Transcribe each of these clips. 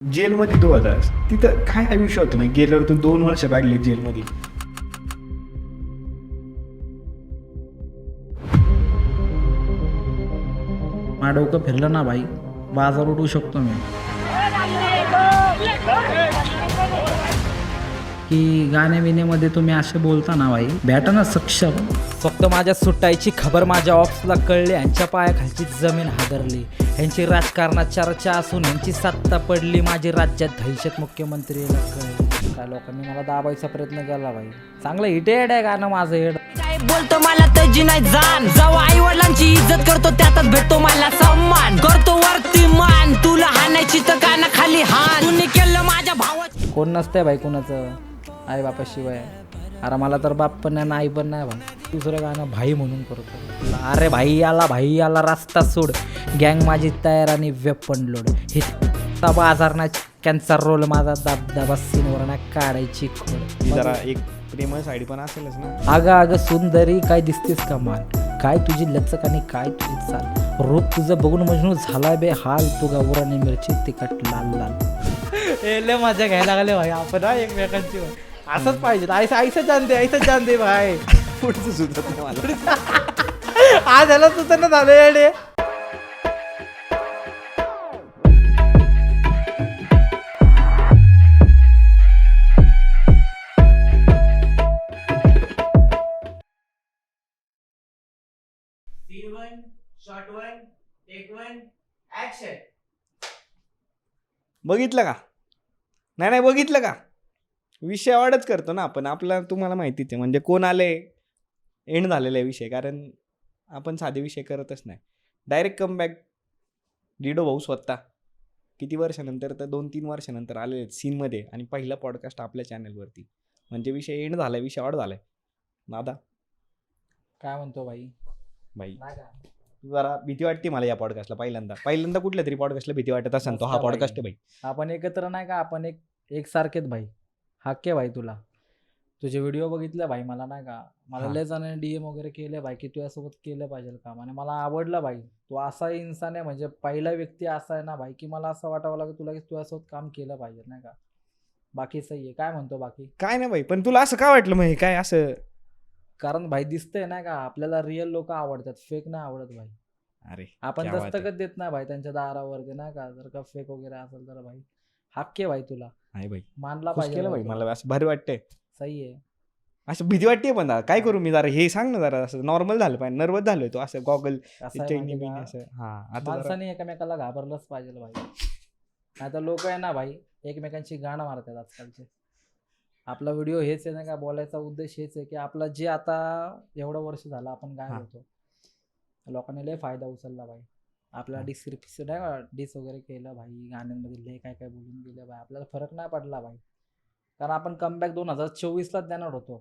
जेलमध्ये तू होतास, तिथं काय आयुष्य होतं ना, गेल्यावर तू 2 वर्ष काढली जेलमध्ये. माझं डोकं फिरलं ना भाई, बाजार उडवू शकतो मी. की गाण्या बिण्यामध्ये तुम्ही असे बोलता ना भाई, भेटा ना सक्षम. फक्त माझ्या सुटायची खबर माझ्या ऑफिसला कळली, यांच्या पायाखालची जमीन हादरली. यांची राजकारणात चर्चा असून यांची सत्ता पडली, माझी राज्यात दहशत मुख्यमंत्रीला कळली. काय लोकांनी मला दाबायचा प्रयत्न केला भाई. चांगलं हिटेड आहे गाणं माझं हेड. बोलतो मला तजी नाही जाण, जेव्हा आई वडिलांची इज्जत करतो त्यातच भेटतो मला सन्मान. करतो वरती मान, तुला हाणायची तर काना खाली हान. तुम्ही केलं माझ्या भावाचं. कोण नसतंय भाई कुणाचं आई बापाशिवाय. अरे मला तर बाप पण नाही आई पण नाही भाई. दुसरं गाणं भाई म्हणून करतो. अरे भाई आला रस्ता सोड, गँग माझी तयार आणि वेपन लोड. हे बाजार ना कॅन्सर रोल, माझा दाबदाबा सीनवर ना काढायची खोड. जरा एक प्रेमळ साईड पण असेलच ना. अगं सुंदरी काय दिसतेस कमाल, काय तुझी लचक आणि काय तुझी चाल. रूप तुझं बघून मजनू झाला बे हाल, तू गावराने मिरची तिखट लाल लाल. लय मजा घ्यायला लागले भाई आपण एकमेकांची. असंच पाहिजे. ऐसं जानते भाई. पुढचं सुचत नाही मला. आज ह्याला सुचना झालं येडे. बघितलं का? नाही बघितलं का? विषय आवडच करतो ना आपण. आपला तुम्हाला माहितीच आहे म्हणजे कोण आले एंड झालेला आहे विषय. कारण आपण साधे विषय करतच नाही. Direct comeback. डिडो भाऊ स्वतः किती वर्षानंतर, तर 2-3 वर्षानंतर आलेले सीनमध्ये, आणि पहिला पॉडकास्ट आपल्या चॅनलवरती. म्हणजे विषय एंड झालाय, विषय आवड झालाय. दादा काय म्हणतो भाई? जरा भीती वाटते मला या पॉडकास्टला. पहिल्यांदा कुठल्या तरी पॉडकास्टला भीती वाटत असेल तो हा मस्त पॉडकास्ट आहे भाई. भाई. आपण एकत्र नाही का, आपण एक सारखेच भाई. हाके भाई तुला. तुझे व्हिडिओ बघितले भाई, मला नाही का, मला हा. लय जणांनी DM वगैरे केले भाई की तुझ्यासोबत केलं पाहिजे काम, आणि मला आवडलं भाई. तू असा इन्सान आहे, म्हणजे पहिला व्यक्ती असा आहे ना भाई की मला असं वाटावं लागेल तुला की तुझ्यासोबत काम केलं पाहिजे नाही का. बाकी सही आहे. काय म्हणतो बाकी? काय नाही भाई, पण तुला असं का वाटलं मग हे काय असं? कारण भाई दिसतंय ना का, आपल्याला रिअल लोक आवडतात, फेक नाही आवडत भाई. अरे आपण क्या बात आहे. दस्तखत देत नाही भाई त्यांच्या दारावरती नाही का, जर का फेक वगैरे असेल तर भाई हक्के भाई तुला नाही भाई, मानला खुश पाहिजे केलं भाई तुला. मला. असं भारी वाटतंय. सही आहे. असं भीती वाटते पण दादा, काय करू मी? जरा हे सांग ना, जरा असं नॉर्मल झालं पाहिजे. नर्वस झालोय तो, असं गॉगल कसं आहे चैनी माहिती बिनी का? असं. हा आता जरा माणसाने एकमेकाला घाबरलंच पाहिजे भाई. आता लोक आहे ना भाई, एकमेकांची गाणं मारतात आजकालचे. आपला व्हिडिओ हेच आहे ना का, बोलायचा उद्देश हेच आहे की आपला जे आता एवढं वर्ष झालं आपण गायब हा. होतो, लोकांनी लय फायदा उचलला भाई. आपल्याला हा. डिस्क्रिप्शन नाही का, डिस वगैरे केलं भाई, गाण्यांमध्ये लय काय काय बोलून गेलं भाई. आपल्याला फरक नाही पडला भाई, कारण आपण कमबॅक 2024लाच देणार होतो.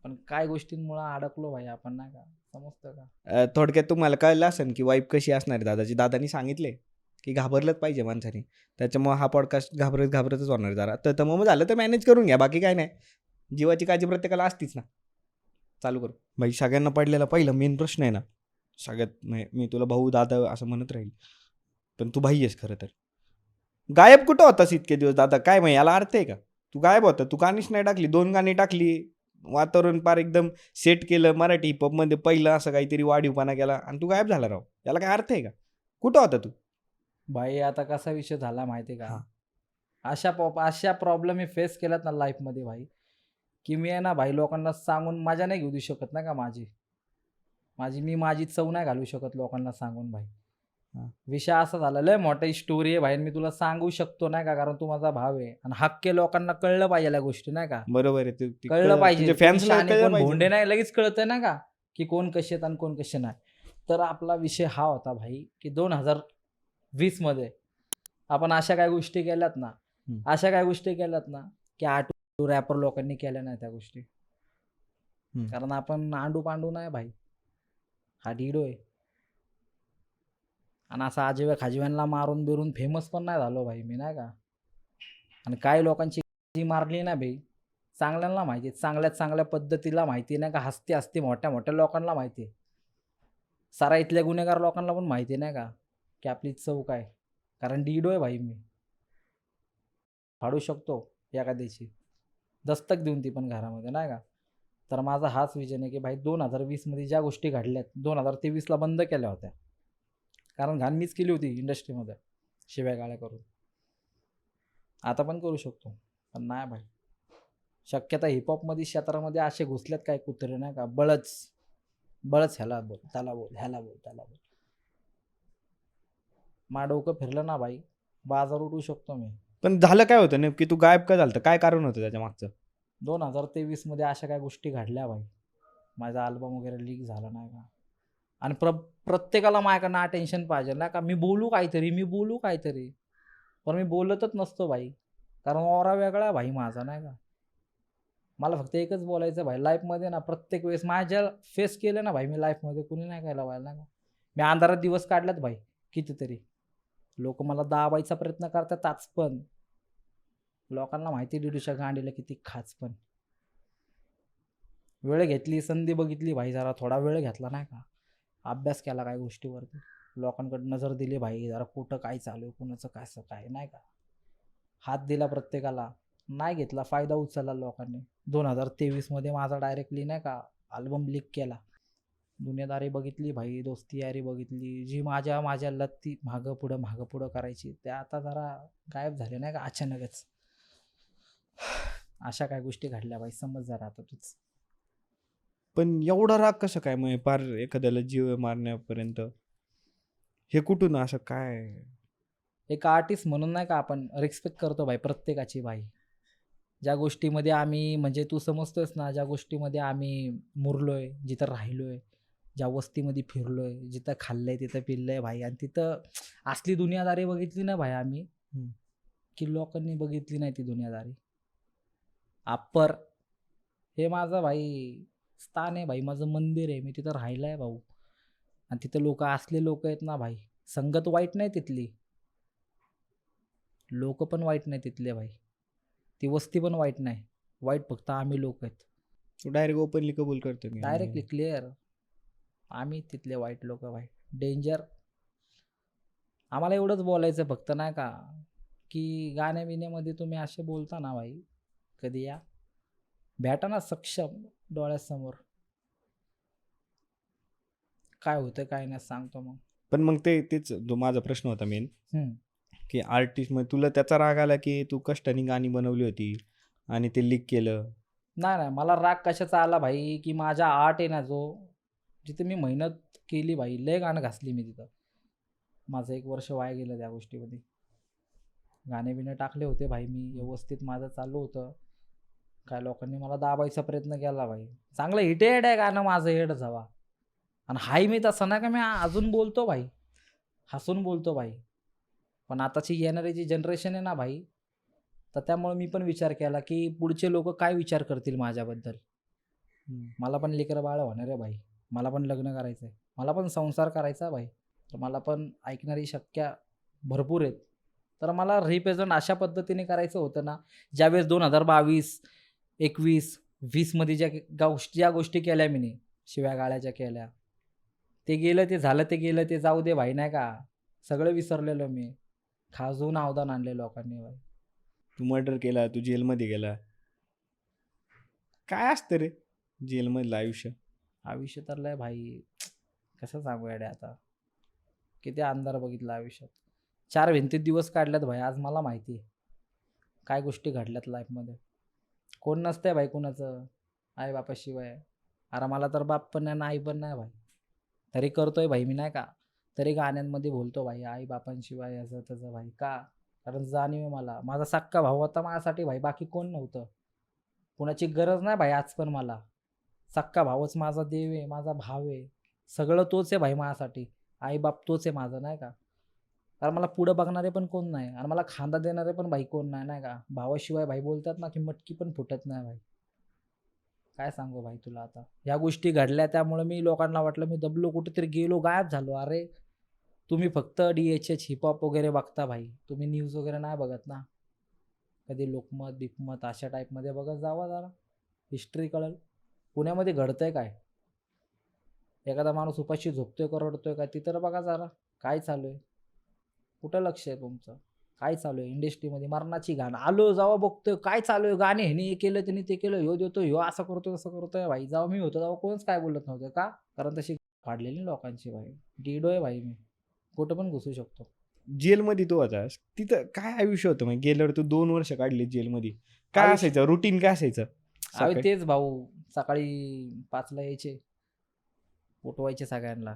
पण काय गोष्टींमुळे अडकलो भाई आपण नाही का, समजतं का? थोडक्यात तुम्हाला कळलं असेल की वाईफ कशी असणार आहे दादाची. दादानी सांगितले की घाबरलंच पाहिजे माणसाने. त्याच्यामुळे हा पॉडकास्ट घाबरतच होणार जरा. तर मग झालं तर मॅनेज करून घ्या, बाकी काय नाही. जीवाची काळजी प्रत्येकाला असतीच ना. चालू करू भाई. सगळ्यांना पडलेला पहिला मेन प्रश्न आहे ना, सगळ्यात मी तुला भाऊ दादा असं म्हणत राहील, पण तू भाई आहेस खरं तर. गायब कुठं होतास इतके दिवस दादा? काय मग याला अर्थ आहे का? तू गायब होता. तू गाणीच नाही टाकली. 2 गाणी टाकली, वातावरण पार एकदम सेट केलं. मराठी हिपहॉपमध्ये पहिलं असं काहीतरी वाढीवपणा केला, आणि तू गायब झाला राव. याला काय अर्थ आहे का? कुठं होता तू? भाई आता कसा विषय झाला माहिती आहे हा. का, अशा प्रॉब्लेम मी फेस केल्यात ना लाईफमध्ये भाई, की मी आहे ना भाई लोकांना सांगून मजा नाही घेऊ देऊ शकत ना का. माझी चव नाही घालू शकत लोकांना सांगून भाई. हा. विषय असा झाला, लय मोठी स्टोरी आहे भाई, मी तुला सांगू शकतो नाही का, कारण तू माझा भाव आहे आणि हक्के लोकांना कळलं पाहिजे या गोष्टी नाही का. बरोबर आहे. कळलं पाहिजे फॅन्सला आणि कळलं कोण पाहिजे. भोंडे नाही लगेच कळतंय ना का, की कोण कसे आहेत आणि कोण कसे नाही. तर आपला विषय हा होता भाई की 2020मध्ये आपण अशा काय गोष्टी केल्यात ना की आटू रॅपर लोकांनी केल्या नाही त्या गोष्टी. कारण आपण आंडू पांडू नाही भाई, हा डिडो आहे. आणि असं आजीव्या खाजीव्यांना मारून बिरून फेमस पण नाही झालो भाई मी नाही का. आणि काही लोकांची जी मारली ना भाई, चांगल्यांना माहिती आहे, चांगल्या पद्धतीला माहिती नाही का, हसते मोठ्या लोकांना माहिती आहे. सारा इथल्या गुन्हेगार लोकांना पण माहिती नाही का की आपली चव काय, कारण डिडो आहे भाई मी. फाडू शकतो एखाद्याची, दस्तक देऊन ती पण घरामध्ये, नाही का. तर माझा हाच विजन आहे की भाई 2020मध्ये ज्या गोष्टी घडल्यात 2023ला बंद केल्या होत्या, कारण घाण मीच केली होती इंडस्ट्रीमध्ये शिव्या गाळ्या करून. आता पण करू शकतो, पण नाही भाई. शक्यता हिपहॉपमध्ये क्षेत्रामध्ये असे घुसल्यात काय कुत्रे, नाही का, बळच ह्याला बोल त्याला बोल ह्याला बोल त्याला बोल. मा डोकं फिरलं ना भाई, बाजार उठवू शकतो मी. पण झालं काय होतं नेमकी, तू गायब का झालं, काय कारण होतं त्याच्या मागचं? 2023मध्ये अशा काय गोष्टी घडल्या भाई. माझा अल्बम वगैरे लीक झाला, नाही का. आणि प्रत्येकाला माझ्याकडनं अटेन्शन पाहिजे, नाही का. मी बोलू काहीतरी पण मी बोलतच नसतो भाई, कारण ओरा वेगळा आहे भाई माझा, नाही का. मला फक्त एकच बोलायचं भाई, लाईफमध्ये ना प्रत्येक वेळेस माझ्या फेस केलं ना भाई मी लाईफमध्ये, कुणी नाही केलं व्हायला, नाही का. मी अंधारात दिवस काढल्यात भाई कितीतरी. लोक मला दाबायचा प्रयत्न करतात आज पण. लोकांना माहिती डिडूच्या गांडीला किती खाच, पण वेळ घेतली, संधी बघितली भाई, जरा थोडा वेळ घेतला, नाही का. अभ्यास केला काही गोष्टीवरती, लोकांकडे नजर दिली भाई, जरा कुठं काय चालू आहे, कुणाचं कसं काय, नाही का. हात दिला प्रत्येकाला, नाही घेतला फायदा उचलला लोकांनी. 2023मध्ये माझा डायरेक्टली, नाही का, अल्बम लीक केला. दुनियादारी बघितली भाई, दोस्ती यारी बघितली, जी माझ्या लत्ती मागं पुढं करायची, ते आता जरा गायब झाले, नाही का, अचानकच. अशा काय गोष्टी घडल्या भाई, समज जरा आता तूच. पण एवढा राग कसं काय, मग पार एखाद्याला जीव मारण्यापर्यंत, हे कुठून असं काय? एक आर्टिस्ट म्हणून, नाही का, आपण रिस्पेक्ट करतो भाई प्रत्येकाची भाई. ज्या गोष्टीमध्ये आम्ही, म्हणजे तू समजतोयस ना, ज्या गोष्टीमध्ये आम्ही मुरलोय, जिथं राहिलोय, ज्या वस्तीमध्ये फिरलोय, जिथं खाल्लंय तिथं पिल्लंय भाई, आणि तिथं असली दुनियादारी बघितली ना भाई आम्ही, की लोकांनी बघितली नाही ती दुनियादारी. अप्पर हे माझं भाई स्थान आहे भाई, माझं मंदिर आहे, मी तिथं राहिलं आहे भाऊ. आणि तिथं लोक असले लोक आहेत ना भाई, संगत वाईट नाही तिथली, लोक पण वाईट नाही तिथले भाई, ती वस्ती पण वाईट नाही, वाईट फक्त आम्ही लोक आहेत. तू डायरेक्ट ओपनली कबूल करतो मी. डायरेक्टली क्लिअर, आम्ही तिथले वाईट लोक भाई, डेंजर. आम्हाला एवढंच बोलायचं फक्त, नाही का, की गाण्या बिण्यामध्ये तुम्ही असे बोलता ना भाई, कधी या भेटा ना सक्षम डोळ्यासमोर, काय होतं काय नाही सांगतो मग. पण मग तेच जो माझा प्रश्न होता मेन, हम्म. की आर्टिस्ट मग तुला त्याचा राग आला की तू कष्टाने गाणी बनवली होती आणि ते लीक केलं? नाही, मला राग कशाचा आला भाई, की माझा आर्ट आहे ना जो, जिथे मी मेहनत केली भाई, लय गाणं घासली मी तिथं, माझं 1 वर्ष वाया गेलं त्या गोष्टीमध्ये. गाणे बिणे टाकले होते भाई मी, व्यवस्थित माझं चालू होतं, काय लोकांनी मला दाबायचा प्रयत्न केला भाई. चांगलं हिटेड आहे गाणं माझं, हेड जावा. आणि हाय मी तसं नाही का, मी अजून बोलतो भाई, हसून बोलतो भाई. पण आताची येणारी जी जनरेशन आहे ना भाई, तर त्यामुळे मी पण विचार केला की पुढचे लोक काय विचार करतील माझ्याबद्दल. मला पण लेकरं बाळ होणार आहे भाई, मला पण लग्न करायचं आहे, मला पण संसार करायचा भाई, तर मला पण ऐकणारी शक्य भरपूर आहेत. तर मला रिप्रेझेंट अशा पद्धतीने करायचं होतं ना, ज्यावेळेस 2022, 21, 20मध्ये ज्या गोष्टी केल्या मी, शिव्या गाळ्याच्या केल्या, ते गेलं ते झालं, ते गेलं ते जाऊ दे भाई, नाही का. सगळं विसरलेलो मी, खाजून अवदान आणले लोकांनी भाई. तू मर्डर केला, तू जेलमध्ये गेला, काय असतं रे जेलमधलं आयुष्य तर लय भाई, कसं सांगू याडे आता, किती अंधार बघितला आयुष्यात. 4 भिंतीत दिवस काढल्यात भाई. आज मला माहिती आहे काय गोष्टी घडल्यात लाईफमध्ये. कोण नसतंय भाई कुणाचं आई बापाशिवाय. अरे मला तर बाप पण नाही, आई पण नाही भाई, तरी करतोय भाई मी, नाही का. तरी गाण्यांमध्ये बोलतो भाई आई बापांशिवाय याचं त्याचं भाई. का? कारण जाणीव आहे मला, माझा सक्का भाऊ होता माझ्यासाठी भाई, बाकी कोण नव्हतं, कुणाची गरज नाही भाई. आज पण मला सक्का भावच माझा देव आहे, माझा भाव आहे, सगळं तोच आहे भाई माझ्यासाठी. आई बाप तोच आहे माझं, नाही का. कारण मला पुढं बघणारे पण कोण नाही, आणि मला खांदा देणारे पण भाई कोण नाही, नाही का. भावाशिवाय भाई बोलतात ना की मटकी पण फुटत नाही भाई. काय सांगू भाई तुला आता, ह्या गोष्टी घडल्या त्यामुळे मी, लोकांना वाटलं मी दबलो, कुठेतरी गेलो, गायब झालो. अरे तुम्ही फक्त DHH हिपहॉप वगैरे बघता भाई, तुम्ही न्यूज वगैरे नाही बघत ना. कधी लोकमत बिकमत अशा टाईपमध्ये बघत जावा, जरा हिस्ट्री कळेल पुण्यामध्ये घडतंय काय. एखादा माणूस उपाशी झोपतोय का रडतोय का, ती तर बघा जरा काय चालू आहे. कुठं लक्ष आहे तुमचं? काय चालू आहे इंडस्ट्रीमध्ये, मरणाची घाण. आलो जेव्हा बघतोय काय चालू आहे, गाणे ह्याने हे केलं त्याने ते केलं, ह्यो देतो ह्यो असं करतो तसं करतोय भाई. जेव्हा मी होतो तेव्हा कोणच काय बोलत नव्हतं का, कारण तशी फाडलेली लोकांची भाई. डिडो आहे भाई मी, कुठं पण घुसू शकतो. जेलमध्ये तू होतास तिथं काय आयुष्य होतं मग गेल्यावर तू 2 वर्ष काढली जेलमध्ये, काय आयुष्य- असायचं रुटीन, काय असायचं अहो सकाळी? तेच भाऊ, सकाळी 5ला यायचे, उठवायचे सगळ्यांना,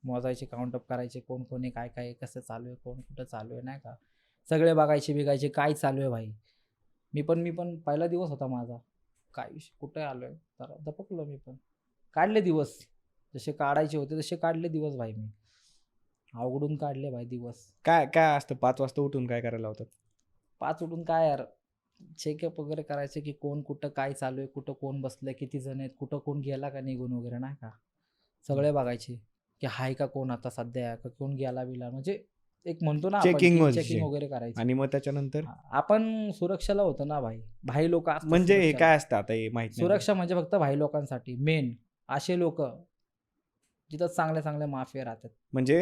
मोजायचे, काउंटअप करायचे, कोण कोणी काय काय कसं चालू आहे, कोण कुठं चालू आहे नाही का, सगळे बघायचे बिगायचे काय चालू आहे भाई. मी पण पहिला दिवस होता माझा, काय विषय कुठे आलोय जरा दपकलो. मी पण काढले दिवस, जसे काढायचे होते तसे काढले दिवस भाई. मी अवघडून काढले भाई दिवस. काय काय असतं 5 वाजता उठून काय करायला होतं? 5 उठून काय यार, चेकअप वगैरे करायचे की कोण कुठं काय चालू आहे, कुठं कोण बसलंय, किती जण आहेत, कुठं कोण गेला का निघून वगैरे नाही का, सगळे बघायचे की हाय का कोण आता सध्या, का कोण गेला बिला, म्हणजे एक म्हणतो ना Checking व्हायची. चेकिंग वगैरे करायची. आणि मग त्याच्यानंतर आपण सुरक्षाला होतो ना भाई लोक म्हणजे हे काय असतं आता हे माहित नाही. सुरक्षा म्हणजे फक्त भाई लोकांसाठी मेन, असे लोक जिथं चांगले चांगले माफिया राहतात. म्हणजे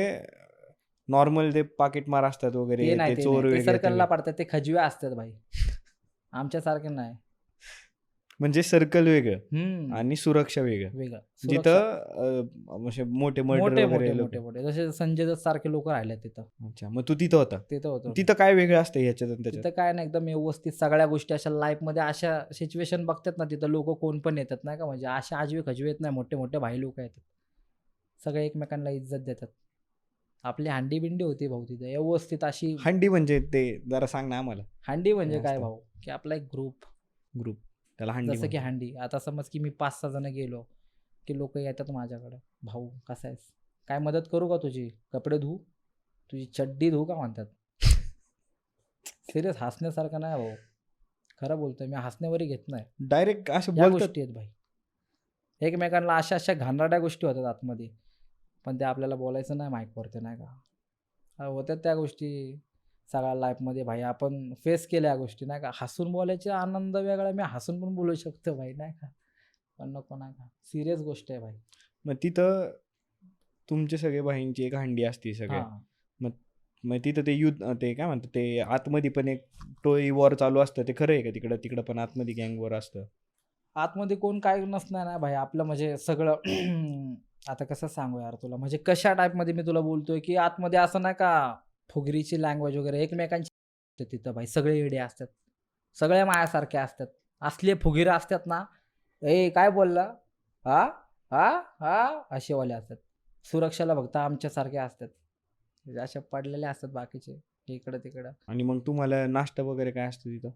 नॉर्मल ते पाकिट मार असतात वगैरे, ते नाही, ते चोर ते वगैरे सर्कलला ते- पडतात, ते खजवे असतात भाई, आमच्यासारखे नाही. म्हणजे सर्कल वेगळं हम्म, आणि सुरक्षा वेगळं. वेगळं. जिथं म्हणजे मोठे मर्डर मोठे वगैरे मोठे लोक. मोठे मोठे जसे संजय दत्त सारखे लोक राहिले तिथं. अच्छा, मग तू तिथं होता. तिथं होतं. तिथं काय वेगळं असतं ह्याच्यात आणि त्याच्यात? तिथं काय नाही, एकदम व्यवस्थित सगळ्या गोष्टी अशा लाईफमध्ये अशा सिच्युएशन बघतात ना, तिथं लोक कोण पण येतात नाही का, म्हणजे असे आजवे खजवे येत नाही, मोठे मोठे भाई लोक येतात, सगळे एकमेकांना इज्जत देतात. आपली हांडी बिंडी होती भाऊ तिथं व्यवस्थित अशी. हंडी म्हणजे ते जरा सांग ना आम्हाला. हांडी म्हणजे काय काय असतं? भाऊ, की आपला एक ग्रुप, ग्रुप त्याला हंडी जसं की म्हणतात. हांडी. आता समज की मी 5-6 जण गेलो की लोक येतात माझ्याकडे, भाऊ कसा आहेस, काय मदत करू का तुझी, कपडे धू, तुझी चड्डी धू का म्हणतात. सिरियस, हसण्यासारखं नाही भाऊ, खरं बोलतोय मी, हसण्यावरही घेत नाही. डायरेक्ट असं या बोलतात. गोष्टी आहेत भाई, एकमेकांना अशा अशा घाणेरड्या गोष्टी होतात आतमध्ये, पण ते आपल्याला बोलायचं नाही माईकवरती नाही का, होत्यात त्या गोष्टी सगळ्या लाईफमध्ये भाई. आपण फेस केल्या या गोष्टी नाही का, हसून बोलायचे आनंद वेगळा, मी हसून पण बोलू शकतो भाई नाही का, पण नको नाही का, सिरियस गोष्ट आहे भाई. मग तिथं तुमचे सगळे बहिणीची एक हंडी असते सगळ्या. हां, मग तिथं ते युद्ध, ते काय म्हणतात ते आतमध्ये पण एक टोळी वॉर चालू असतं, ते खरं आहे का? तिकडं तिकडं पण आतमध्ये गँग वॉर असतं. आतमध्ये कोण काय नसणार ना भाई, आपलं म्हणजे सगळं आता कसं सांगू यार तुला, म्हणजे कशा टाईपमध्ये मी तुला बोलतोय की आतमध्ये असं नाही का फुगरीची लँग्वेज वगैरे एकमेकांची तिथं भाई, सगळे येडे असतात, सगळे मायासारखे असतात, असले फुगीर असतात ना, ए काय बोलला, हा हा हा असेवाले असतात. सुरक्षाला फक्त आमच्यासारखे असतात, म्हणजे अशा पडलेले असतात बाकीचे इकडं तिकडं. आणि मग तुम्हाला नाश्ता वगैरे काय असतं तिथं?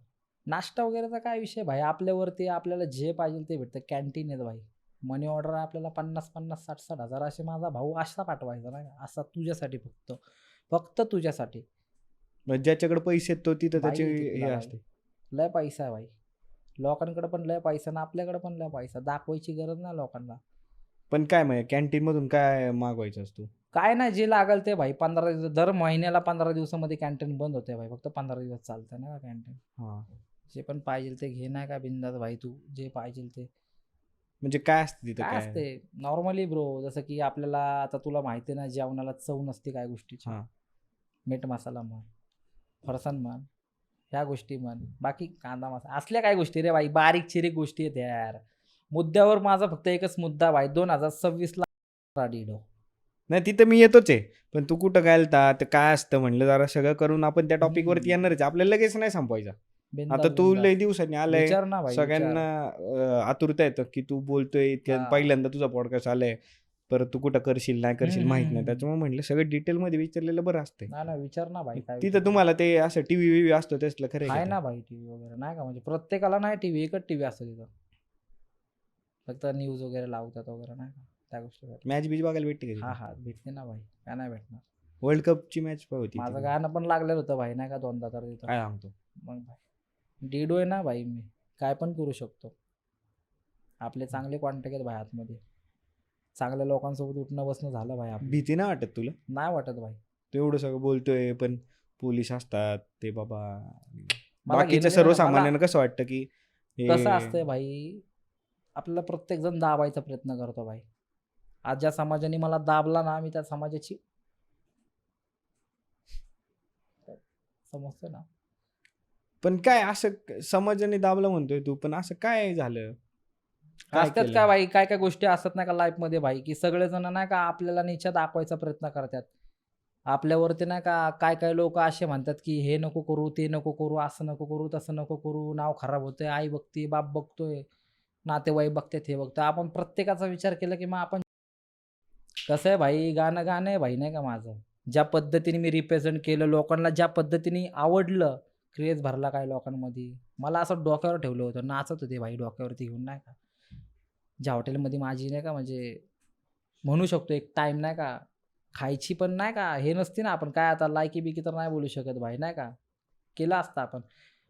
नाश्ता वगैरेचा काय विषय भाई, आपल्यावरती आपल्याला जे पाहिजे ते भेटतं, कॅन्टीन आहेत भाई. मनी ऑर्डर आपल्याला 50-50, 60-60 हजार असे माझा भाऊ असा पाठवायचा नाही का, असा तुझ्यासाठी, फक्त तुझ्यासाठी. मग ज्याच्याकडे पैसे आहेत तो तिथं बाई त्याचे आहे हे तिथला बाई. असते. लय पैसा आहे भाई, लोकांकडे पण लय पैसा ना आपल्याकडे पण लय पैसा, दाखवायची गरज नाही लोकांना. पण काय मग कॅन्टीन मधून काय मागवायचं असतो? काय नाही, जे लागेल ते भाई. 15 दिवस, दर महिन्याला 15 दिवसामध्ये कॅन्टीन बंद होते भाई, फक्त 15 दिवस चालतं ना कॅन्टीन. हा, जे पण पाहिजे ते घे नाही का बिंदास भाई, तू जे पाहिजे ते. म्हणजे काय असतं तिथं? काय असते नॉर्मली ब्रो, जसं की आपल्याला आता तुला माहिती ना, जेवणाला चव नसते काय गोष्टीची. हां. मीठ मसाला म्हण, फरसाण म्हण, ह्या गोष्टी म्हण, बाकी कांदा मसाला असल्या काय गोष्टी रे भाई, बारीक चिरीक गोष्टी आहेत यार. मुद्द्यावर माझा फक्त एकच मुद्दा भाई, 2026ला डिडो. नाही तिथं मी येतोच आहे, पण तू कुठं गायलता ते काय असतं म्हणलं, जरा सगळं करून आपण त्या टॉपिक वरती येणारच. आपल्याला लगेच नाही संपवायचा. बिनधास्त, आता तू बिनधास्त. लय दिवसांनी आलाय, विचार ना भाई, सगळ्यांना आतुरता येतं की तू बोलतोय, हां. पहिल्यांदा तुझा पॉडकास्ट आलाय, परत तू कुठं करशील नाही करशील माहित नाही, हम्म. त्याच्यामुळे म्हटलं सगळं डिटेलमध्ये विचारलेलं बरं असतंय. ना विचार ना भाई, काय तिथं तुम्हाला ते असं टीव्ही विव्ही असतो त्यातलं खरं आहे आहे ना भाई, टीव्ही वगैरे नाही का, म्हणजे प्रत्येकाला नाही टीव्ही, एकच टीव्ही असतो तिथं, फक्त न्यूज वगैरे लावतात वगैरे नाही का, त्या गोष्टी. मॅच बीच बघायला भेटते हा का? हा भेटते ना भाई, काय नाही भेटणार. वर्ल्ड कपची मॅच होती माझं ती. गाणं पण लागलेलं होतं भाई नाही का, 2दा तर तिथं. काय सांगतो? मग भाई डिडो आहे ना भाई, मी काय पण करू शकतो. आपले चांगले कॉन्टॅक्ट आहेत भाई आतमध्ये, चांगल्या लोकांसोबत उठणं बसणं झालं भाई आपलं. भीती नाही वाटत तुला? नाही वाटत भाई. तू एवढं सगळं बोलतोय पण पोलीस असतात ते बाबा, मला बाकीचं घेणं- सर्वसामान्यांना कसं वाटतं की हे- कसं असतंय भाई, आपल्याला प्रत्येक जण दाबायचा प्रयत्न करतो भाई. आज ज्या समाजाने मला दाबला ना, मी त्या समाजाची समजतं ना. पण काय असं समाजाने दाबलं म्हणतोय तू, पण असं काय झालं? काय असतात केलं? का भाई, काय काय गोष्टी असतात नाही का लाईफमध्ये भाई, की सगळेजण नाही का आपल्याला नीचा दाखवायचा प्रयत्न करतात. आपल्यावरती नाही का काय काय लोक असे म्हणतात की हे नको करू, ते नको करू, असं नको करू, तसं नको करू, नाव खराब होतंय, आई बघते, बाप बघतोय, नातेवाईक बघतात, हे बघतं. आपण प्रत्येकाचा विचार केला की मग आपण कसं आहे भाई, गाणं गाणं आहे भाई नाही का माझं. ज्या पद्धतीने मी रिप्रेझेंट केलं, लोकांना ज्या पद्धतीने आवडलं, क्रेज भरला काय लोकांमध्ये. मला असं डोक्यावर ठेवलं होतं, नाचत होते भाई डोक्यावरती घेऊन नाही का. ज्या हॉटेलमध्ये माझी नाही का म्हणजे म्हणू शकतो एक टाईम नाही का, खायची पण नाही का हे नसते ना, आपण काय आता लायकी बिकी तर नाही बोलू शकत भाई नाही का, केलं असतं आपण.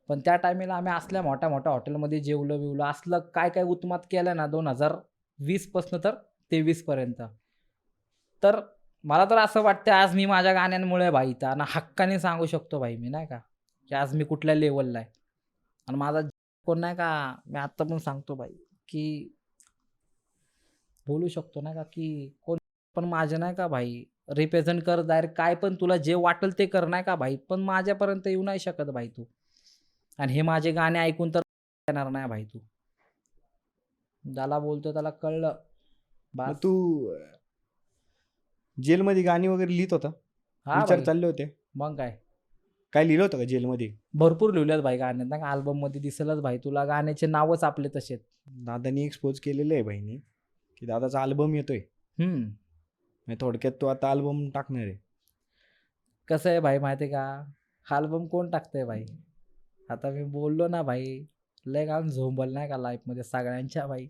पण त्या टायमेला आम्ही असल्या मोठ्या मोठ्या हॉटेलमध्ये जेवलं बिवलं, असलं काय काय उत्मात केलं ना 2020 पासनं तर 23 पर्यंत. तर मला तर असं वाटतं आज मी माझ्या गाण्यांमुळे भाई त्यांना हक्काने सांगू शकतो भाई मी नाही का, की आज मी कुठल्या लेवलला आहे. आणि माझा कोण नाही का, मी आत्ता पण सांगतो भाई, की बोलू शकतो नाही का, की कोण पण माझे नाही का भाई रिप्रेझेंट कर डायरेक्ट, काय पण तुला जे वाटेल ते कर नाही का भाई, पण माझ्यापर्यंत येऊ नाही शकत भाई तू. आणि हे माझे गाणे ऐकून तर येणार नाही भाई तू. ज्याला बोलतो त्याला कळलं मग बस. तू जेलमध्ये गाणी वगैरे लिहित होता? हा विचार भाई, चालले होते? मग काय काय लिहिलं होतं का जेलमध्ये? भरपूर लिहिल्यात भाई गाण्यात ना, अल्बम मध्ये दिसेलच भाई तुला, गाण्याचे नावच आपले तसेत. दादानी एक्सपोज केलेलं आहे बहिणी, की दादाचा अल्बम येतोय. म्हणजे थोडक्यात तो आता अल्बम टाकणार आहे. कसं आहे भाई माहिती आहे का, अल्बम कोण टाकतंय भाई. आता मी बोललो ना भाई, लय गाणं झोंबल नाही का लाईफमध्ये सगळ्यांच्या भाई.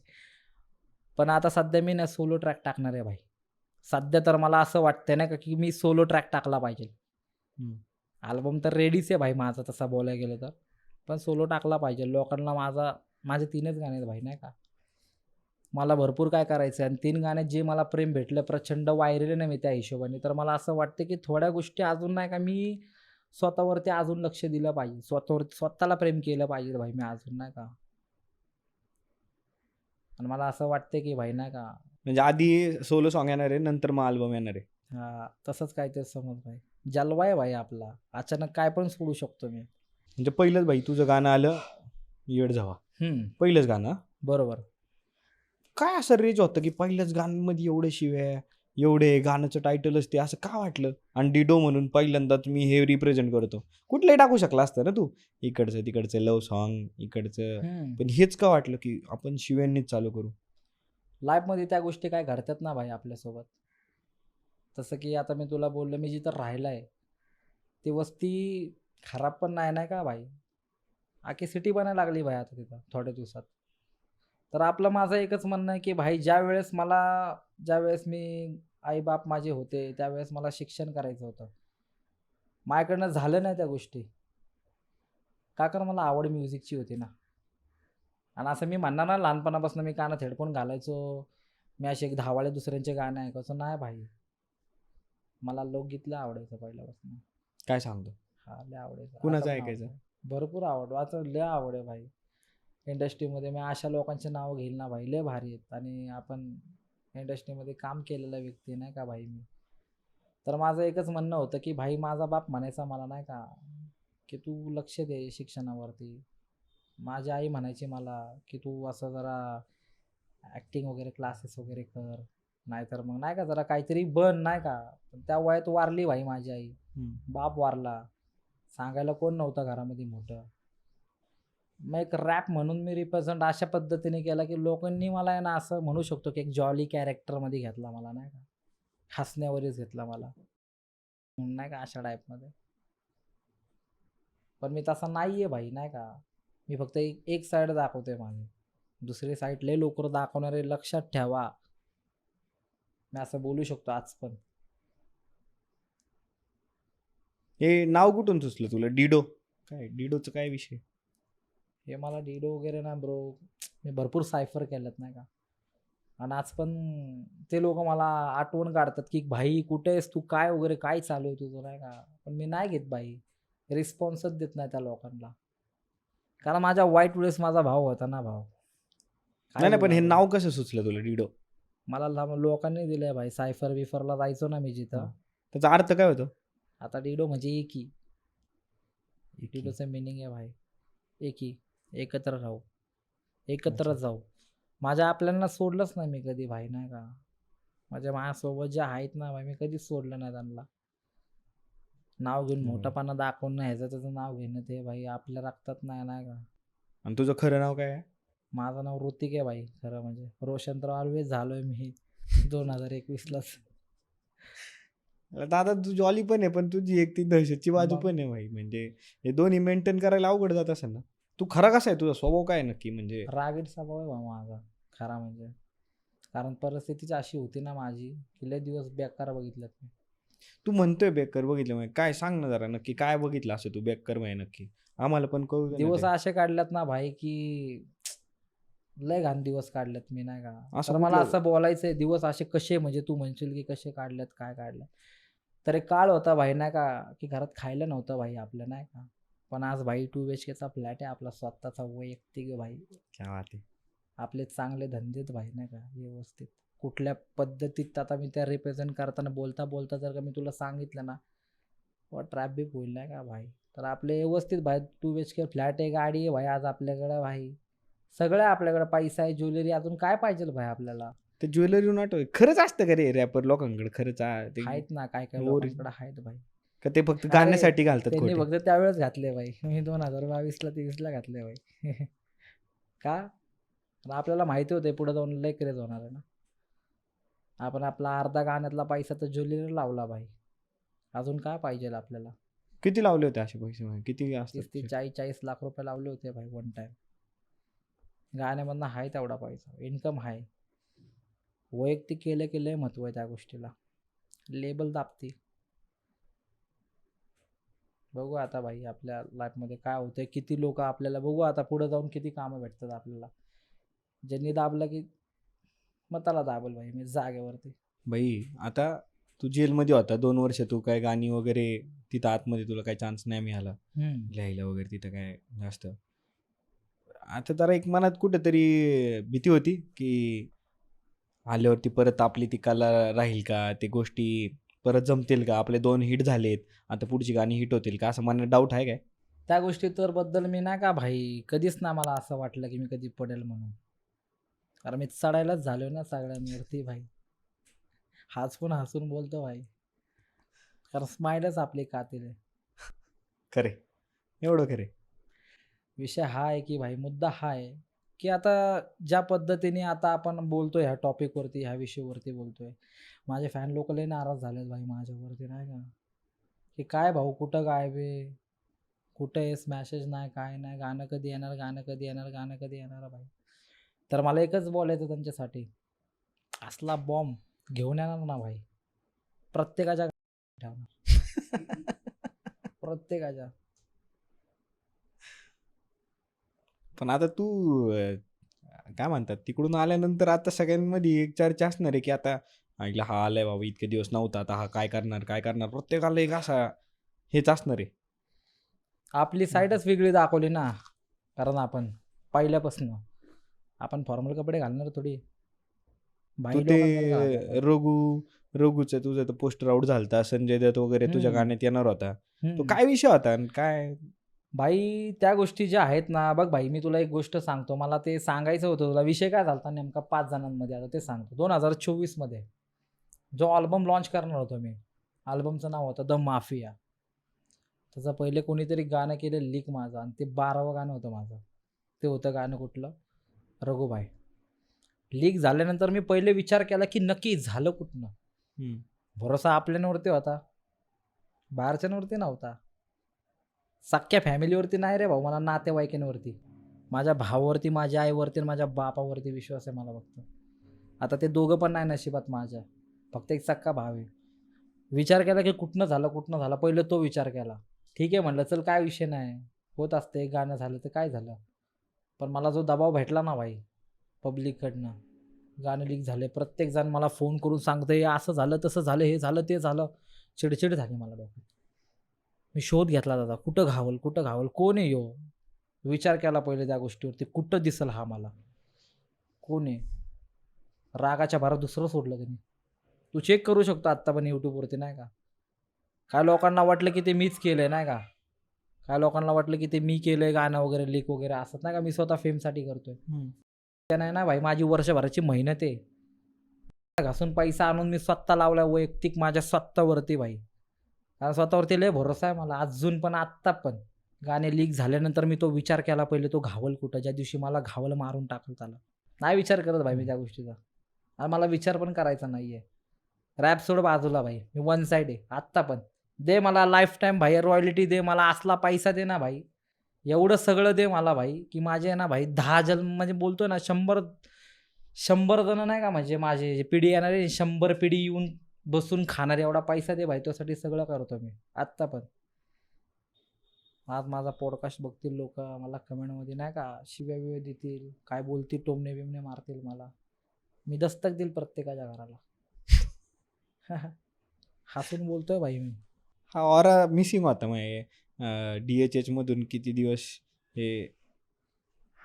पण आता सध्या मी ना सोलो ट्रॅक टाकणार आहे भाई. सध्या तर मला असं वाटतंय ना का, की मी सोलो ट्रॅक टाकला पाहिजे. हम्म. अल्बम तर रेडीच आहे भाई माझा तसा बोलायला गेलं तर, पण सोलो टाकला पाहिजे. लोकांना माझे 3च गाणे आहेत भाई नाही का. मला भरपूर काय करायचं आहे आणि 3 गाण्यात जे मला प्रेम भेटलं, प्रचंड व्हायरल आहे ना मी त्या हिशोबाने, तर मला असं वाटतं की थोड्या गोष्टी अजून नाही का मी स्वतःवरती अजून लक्ष दिलं पाहिजे. स्वतःला प्रेम केलं पाहिजे भाई मी अजून नाही का. आणि मला असं वाटतं की भाई नाही का, म्हणजे आधी सोलो सॉन्ग येणार आहे, नंतर मग अल्बम येणार आहे. तसंच काय ते समज भाई. जलवा आहे भाई आपला, अचानक काय पण सोडू शकतो मी. म्हणजे पहिलंच भाई तुझं गाणं आलं, येड जावा. पहिलंच गाणं. बरोबर. काय असं रेज होतं की पहिल्याच गाण्यांमध्ये एवढे शिव्या, एवढे गाण्याचं टायटलच ते, असं का वाटलं? आणि डिडो म्हणून पहिल्यांदाच मी हे रिप्रेझेंट करतो. कुठलंही टाकू शकला असतं ना तू, इकडचं तिकडचं लव सॉन्ग, इकडचं. पण हेच का वाटलं की आपण शिव्यांनीच चालू करू? लाईफमध्ये त्या गोष्टी काय घडतात ना भाई आपल्यासोबत. तसं की आता मी तुला बोललो, मी जिथं राहिलं आहे ती वस्ती खराब पण नाही का भाई. आखी सिटी बनायला लागली भाई आता तिथं थोड्या दिवसात. तर आपलं माझं एकच म्हणणं आहे की भाई ज्यावेळेस मी आईबाप माझे होते त्यावेळेस मला शिक्षण करायचं होतं. माझ्याकडनं झालं नाही त्या गोष्टी. का तर मला आवड म्युझिकची होती ना. आणि असं मी म्हणणार ना लहानपणापासून मी कानात हेडफोन घालायचो, मी असे एक धावाळे दुसऱ्यांचे गाणं ऐकायचो, नाही भाई. मला लोकगीत लय आवडायचं पहिल्यापासून. काय सांगतो? हा लय आवडायचं. कुणाचं आता पण ऐकायचं? आवडतं. भरपूर आवड, आता लय आवड आहे भाई. इंडस्ट्रीमध्ये मी अशा लोकांचे नाव घेईल ना भाई, लय भारी आहेत. आणि आपण इंडस्ट्रीमध्ये काम केलेला व्यक्ती नाही का भाई मी. तर माझं एकच म्हणणं होतं की भाई माझा बाप म्हणायचा मला नाही का, की तू लक्ष दे शिक्षणावरती. माझी आई म्हणायची मला की तू असं जरा ॲक्टिंग वगैरे क्लासेस वगैरे कर, नाहीतर मग नाही का जरा काहीतरी बन नाही का. पण त्या वयात वारली भाई माझी आई. बाप वारला, सांगायला कोण नव्हतं घरामध्ये मोठं. मग एक रॅप म्हणून मी रिप्रेझेंट अशा पद्धतीने केला की लोकांनी मला आहे ना असं म्हणू शकतो की एक जॉली कॅरेक्टरमध्ये घेतला मला नाही का, हसण्यावरच घेतला मला नाही का अशा टाईपमध्ये. पण मी तसा नाही आहे भाई नाही का. मी फक्त एक साईड दाखवतोय माझी, दुसरी साईड लय लोक दाखवणारे लक्षात ठेवा. मी असं बोलू शकतो आज पण. हे नाव कुठून सुचलं तुला डिडो? काय डिडोचं काय विषय? हे मला डिडो वगैरे ना ब्रो, मी भरपूर सायफर केलं नाही का. आणि आज पण ते लोक मला आठवण काढतात की भाई कुठे आहेस तू, काय वगैरे काय चालू आहे तुझं नाही का. पण मी नाही घेत भाई, रिस्पॉन्सच देत नाही त्या लोकांना. कारण माझ्या वाईट वेळेस माझा भाऊ होता ना भाऊ. नाही पण हे नाव कसं सुचलं तुला डिडो? मला लोकांनी दिलंय भाई. सायफर बिफरला जायचो ना मी जिथं. त्याचा अर्थ काय होतो? आता डिडो म्हणजे एकी. टिटूचं मिनिंग आहे भाई एकी, एकत्र राहू, एकत्र जाऊ. माझ्या आपल्याला सोडलंच नाही मी कधी भाई, नाही का. माझ्यासोबत जे आहेत ना भाई, मी कधीच सोडलं नाही त्यांना. नाव घेऊन मोठंपणा दाखवणं, ह्याचं त्याचं नाव घेणं, ते भाई आपल्या रक्तात नाही, नाही का. आणि तुझं खरं नाव काय आहे? माझं नाव ऋतिक आहे भाई, खरं म्हणजे रोशन ऑलवेज झालोय मी 2021लाच. दादा तू जॉली पण आहे, पण तुझी एक ती दहशतची बाजू पण आहे भाई. म्हणजे हे दोन्ही मेंटेन करायला अवघड जात असेल ना. तू खरा कसा आहे, तुझा स्वभाव काय आहे नक्की? म्हणजे रागीट स्वभाव आहे भाऊ माझा खरा म्हणजे. कारण परिस्थितीच अशी होती ना माझी की लय दिवस बेकार बघितल्यात मी. तू म्हणतोय बेकर बघितलं, म्हणजे काय सांग ना जरा नक्की काय बघितलं असं तू बेकर म्हणजे नक्की, आम्हाला पण कळू दे ना दिवस ते. असे काढल्यात ना भाई की लय घाण दिवस काढल्यात मी, नाही का. असं तर मला कुठलं? असं बोलायचंय, दिवस असे कसे म्हणजे तू म्हणशील की कसे काढल्यात, काय काढल्यात. तर एक काळ होता भाई, नाही का, की घरात खायला नव्हतं भाई आपलं, नाही का. पण आज भाई 2 BHKचा फ्लॅट आहे आपला स्वतःचा वैयक्तिक आहे भाई. क्या बात आहे. आपले चांगले धंदेत भाई, नाही का, व्यवस्थित. कुठल्या पद्धतीत आता मी त्या रिप्रेझेंट करताना बोलता बोलता जर का मी तुला सांगितलं ना ट्रॅफिक होईल, नाही का भाई. तर आपले व्यवस्थित भाई 2 BHK फ्लॅट आहे, गाडी आहे भाई आज आपल्याकडं भाई. सगळं आहे आपल्याकडं, पैसा आहे, ज्वेलरी, अजून काय पाहिजे भाई आपल्याला. ते ज्वेलरी नाटो खरंच असतं का रे रॅपर लोकांकडे? खरंच ते आहेत ना, काय काय Original. लोकांकडे आहेत भाई. का ते फक्त अरे, गाण्यासाठी घालतात त्यांनी खोटे? फक्त त्यावेळेस घातले भाई. मी 2022ला 23ला घातले भाई. का आणि आपल्याला माहिती होते पुढे जाऊन लय क्रेज होणार आहे ना. आपण आपला अर्धा गाण्यातला पैसा तर ज्वेलरी लावला भाई. अजून काय पाहिजे आपल्याला. किती लावले होते असे पैसे म्हणजे? किती असतात 30-40 लाख रुपये लावले होते भाई वन टाइम. गाण्यामधनं आहे तेवढा पैसा, इन्कम आहे. वैयक्तिक केलं की लय महत्व आहे त्या गोष्टीला. लेबल दाबते. बघू आता भाई आपल्या लाईफमध्ये काय होतंय, किती लोक आपल्याला, बघू आता पुढे जाऊन किती कामं भेटतात आपल्याला. ज्यांनी दाबलं की मग त्याला दाबल भाई मी जागेवरती. भाई आता तू जेलमध्ये होता 2 वर्ष, तू काय गाणी वगैरे तिथं आतमध्ये तुला काही चान्स नाही मिळाला लिहायला वगैरे तिथं काय जास्त. आता जरा एक मनात कुठेतरी भीती होती की आल्यावरती परत आपली ती कला राहील का, ते गोष्टी परत जमतील का, आपले 2 हिट झालेत, आता पुढची गाणी हिट होतील का, असं मनात डाऊट आहे काय? त्या गोष्टी तर बद्दल मी नाही का भाई कधीच ना मला असं वाटलं की मी कधी पडेल म्हणून. कारण मी चढायलाच झालो ना सगळ्यांवरती भाई. हसून हसून बोलतो भाई, कारण स्माईलच आपली कातील आहे. खरे, एवढं खरे. विषय हा आहे की भाई, मुद्दा हा आहे की आता ज्या पद्धतीने आता आपण बोलतोय ह्या टॉपिकवरती, ह्या विषयावरती बोलतोय, माझे फॅन लोक लय नाराज झालेत भाई माझ्यावरती, नाही का. की काय भाऊ कुठं गायब आहे, कुठं आहेस, मॅसेज नाही, काय नाही, गाणं कधी येणार, गाणं कधी येणार, गाणं कधी येणार भाई. तर मला एकच बोलायचं त्यांच्यासाठी, असला बॉम्ब घेऊन येणार ना भाई, प्रत्येकाच्या ठेवणार. प्रत्येकाच्या. पण आता तू काय म्हणतात तिकडून आल्यानंतर आता सगळ्यांमध्ये एक चर्चा असणार आहे की आता ऐकलं हा आलाय बाबा, इतके दिवस नव्हता, आता हा काय करणार काय करणार, प्रत्येकाला एक असा हेच असणार आहे. आपली साईडच वेगळी दाखवली ना, कारण आपण पहिल्यापासून आपण फॉर्मल कपडे घालणार थोडी. तू भाई ते लोकांसारखं घालायचं. रघुचं तुझं तर पोस्टर आउट झालता, संजय दत्त वगैरे तुझ्या हम्म. गाण्यात येणार होता, तो हम्म. काय विषय होता आणि काय? भाई त्या गोष्टी ज्या आहेत ना, बघ भाई मी तुला एक गोष्ट सांगतो, मला ते सांगायचं होतं तुला. विषय काय झालता नेमका 5 जणांमध्ये, आता ते सांगतो. 2024 मध्ये जो अल्बम लॉन्च करणार होतो मी, अल्बमचं नाव होतं द माफिया. त्याचं पहिले कोणीतरी गाणं केलं लीक माझं, आणि ते 12वं गाणं होतं माझं. ते होतं गाणं कुठलं, रघुभाई. लीक झाल्यानंतर मी पहिले विचार केला की नक्की झालं कुठनं. भरोसा आपल्यावरती होता, बाहेरच्यांवरती नव्हता. सख्या फॅमिलीवरती नाही रे भाऊ, मला नातेवाईकांवरती, माझ्या भावावरती, माझ्या आईवरती, माझ्या बापावरती विश्वास आहे मला फक्त. आता ते दोघं पण नाही नशिबात माझ्या, फक्त एक सक्का भाव आहे. विचार केला की कुठनं झालं, पहिलं तो विचार केला. ठीक आहे म्हणलं, चल काय विषय नाही, होत असते, गाणं झालं तर काय झालं. पण मला जो दबाव भेटला ना भाई पब्लिककडनं, गाणं लीक झाले, प्रत्येकजण मला फोन करून सांगतं असं झालं, तसं झालं, हे झालं, ते झालं. चिडचिड झाली मला डोक्यात. मी शोध घेतला दादा, कुठं घावल, कोण आहे यो. विचार केला पहिले त्या गोष्टीवरती, कुठं दिसल हा मला, कोण आहे. रागाच्या भरात दुसरं सोडलं त्यांनी. तू चेक करू शकतो आत्ता पण यूट्यूबवरती, नाही का. काय लोकांना वाटलं की ते मीच केलं आहे, नाही का. काय लोकांना वाटलं की ते मी केलंय गाणं वगैरे लीक वगैरे असं नाही का, मी स्वतः फेमसाठी करतोय. ते नाही ना भाई, माझी वर्षभराची मेहनत आहे. घासून पैसा आणून मी स्वतः लावला वैयक्तिक माझ्या स्वतःवरती भाई. कारण स्वतःवरती लय भरोसा आहे मला अजून पण, आत्ता पण. गाणे लीक झाल्यानंतर मी तो विचार केला पहिले, तो घावल कुठं, ज्या दिवशी मला घावल मारून टाकलं त्याला. नाही विचार करत भाई मी त्या गोष्टीचा, आणि मला विचार पण करायचा नाहीये. रॅप सोड बाजूला भाई, मी वन साईड आहे आत्ता पण. दे मला लाईफ टाईम भाई रॉयल्टी दे, मला असला पैसा दे ना भाई, एवढं सगळं दे मला भाई, की माझे ना भाई 10 जन्म म्हणजे बोलतोय ना 100 जण नाही का, म्हणजे माझे जे पिढी येणार आहे 100 पिढी येऊन बसून खाणारे एवढा पैसा दे भाई, त्यासाठी सगळं करतो मी आत्ता पण. आज माझा पॉडकास्ट बघतील लोक, मला कमेंटमध्ये नाही का शिव्या बिव्या देतील, काय बोलतील, टोमणे बिमणे मारतील मला, मी दस्तक देईल प्रत्येकाच्या घराला. हसून बोलतोय भाई मी. हा ऑरा मिसिंग होता मग DHH मधून किती दिवस हे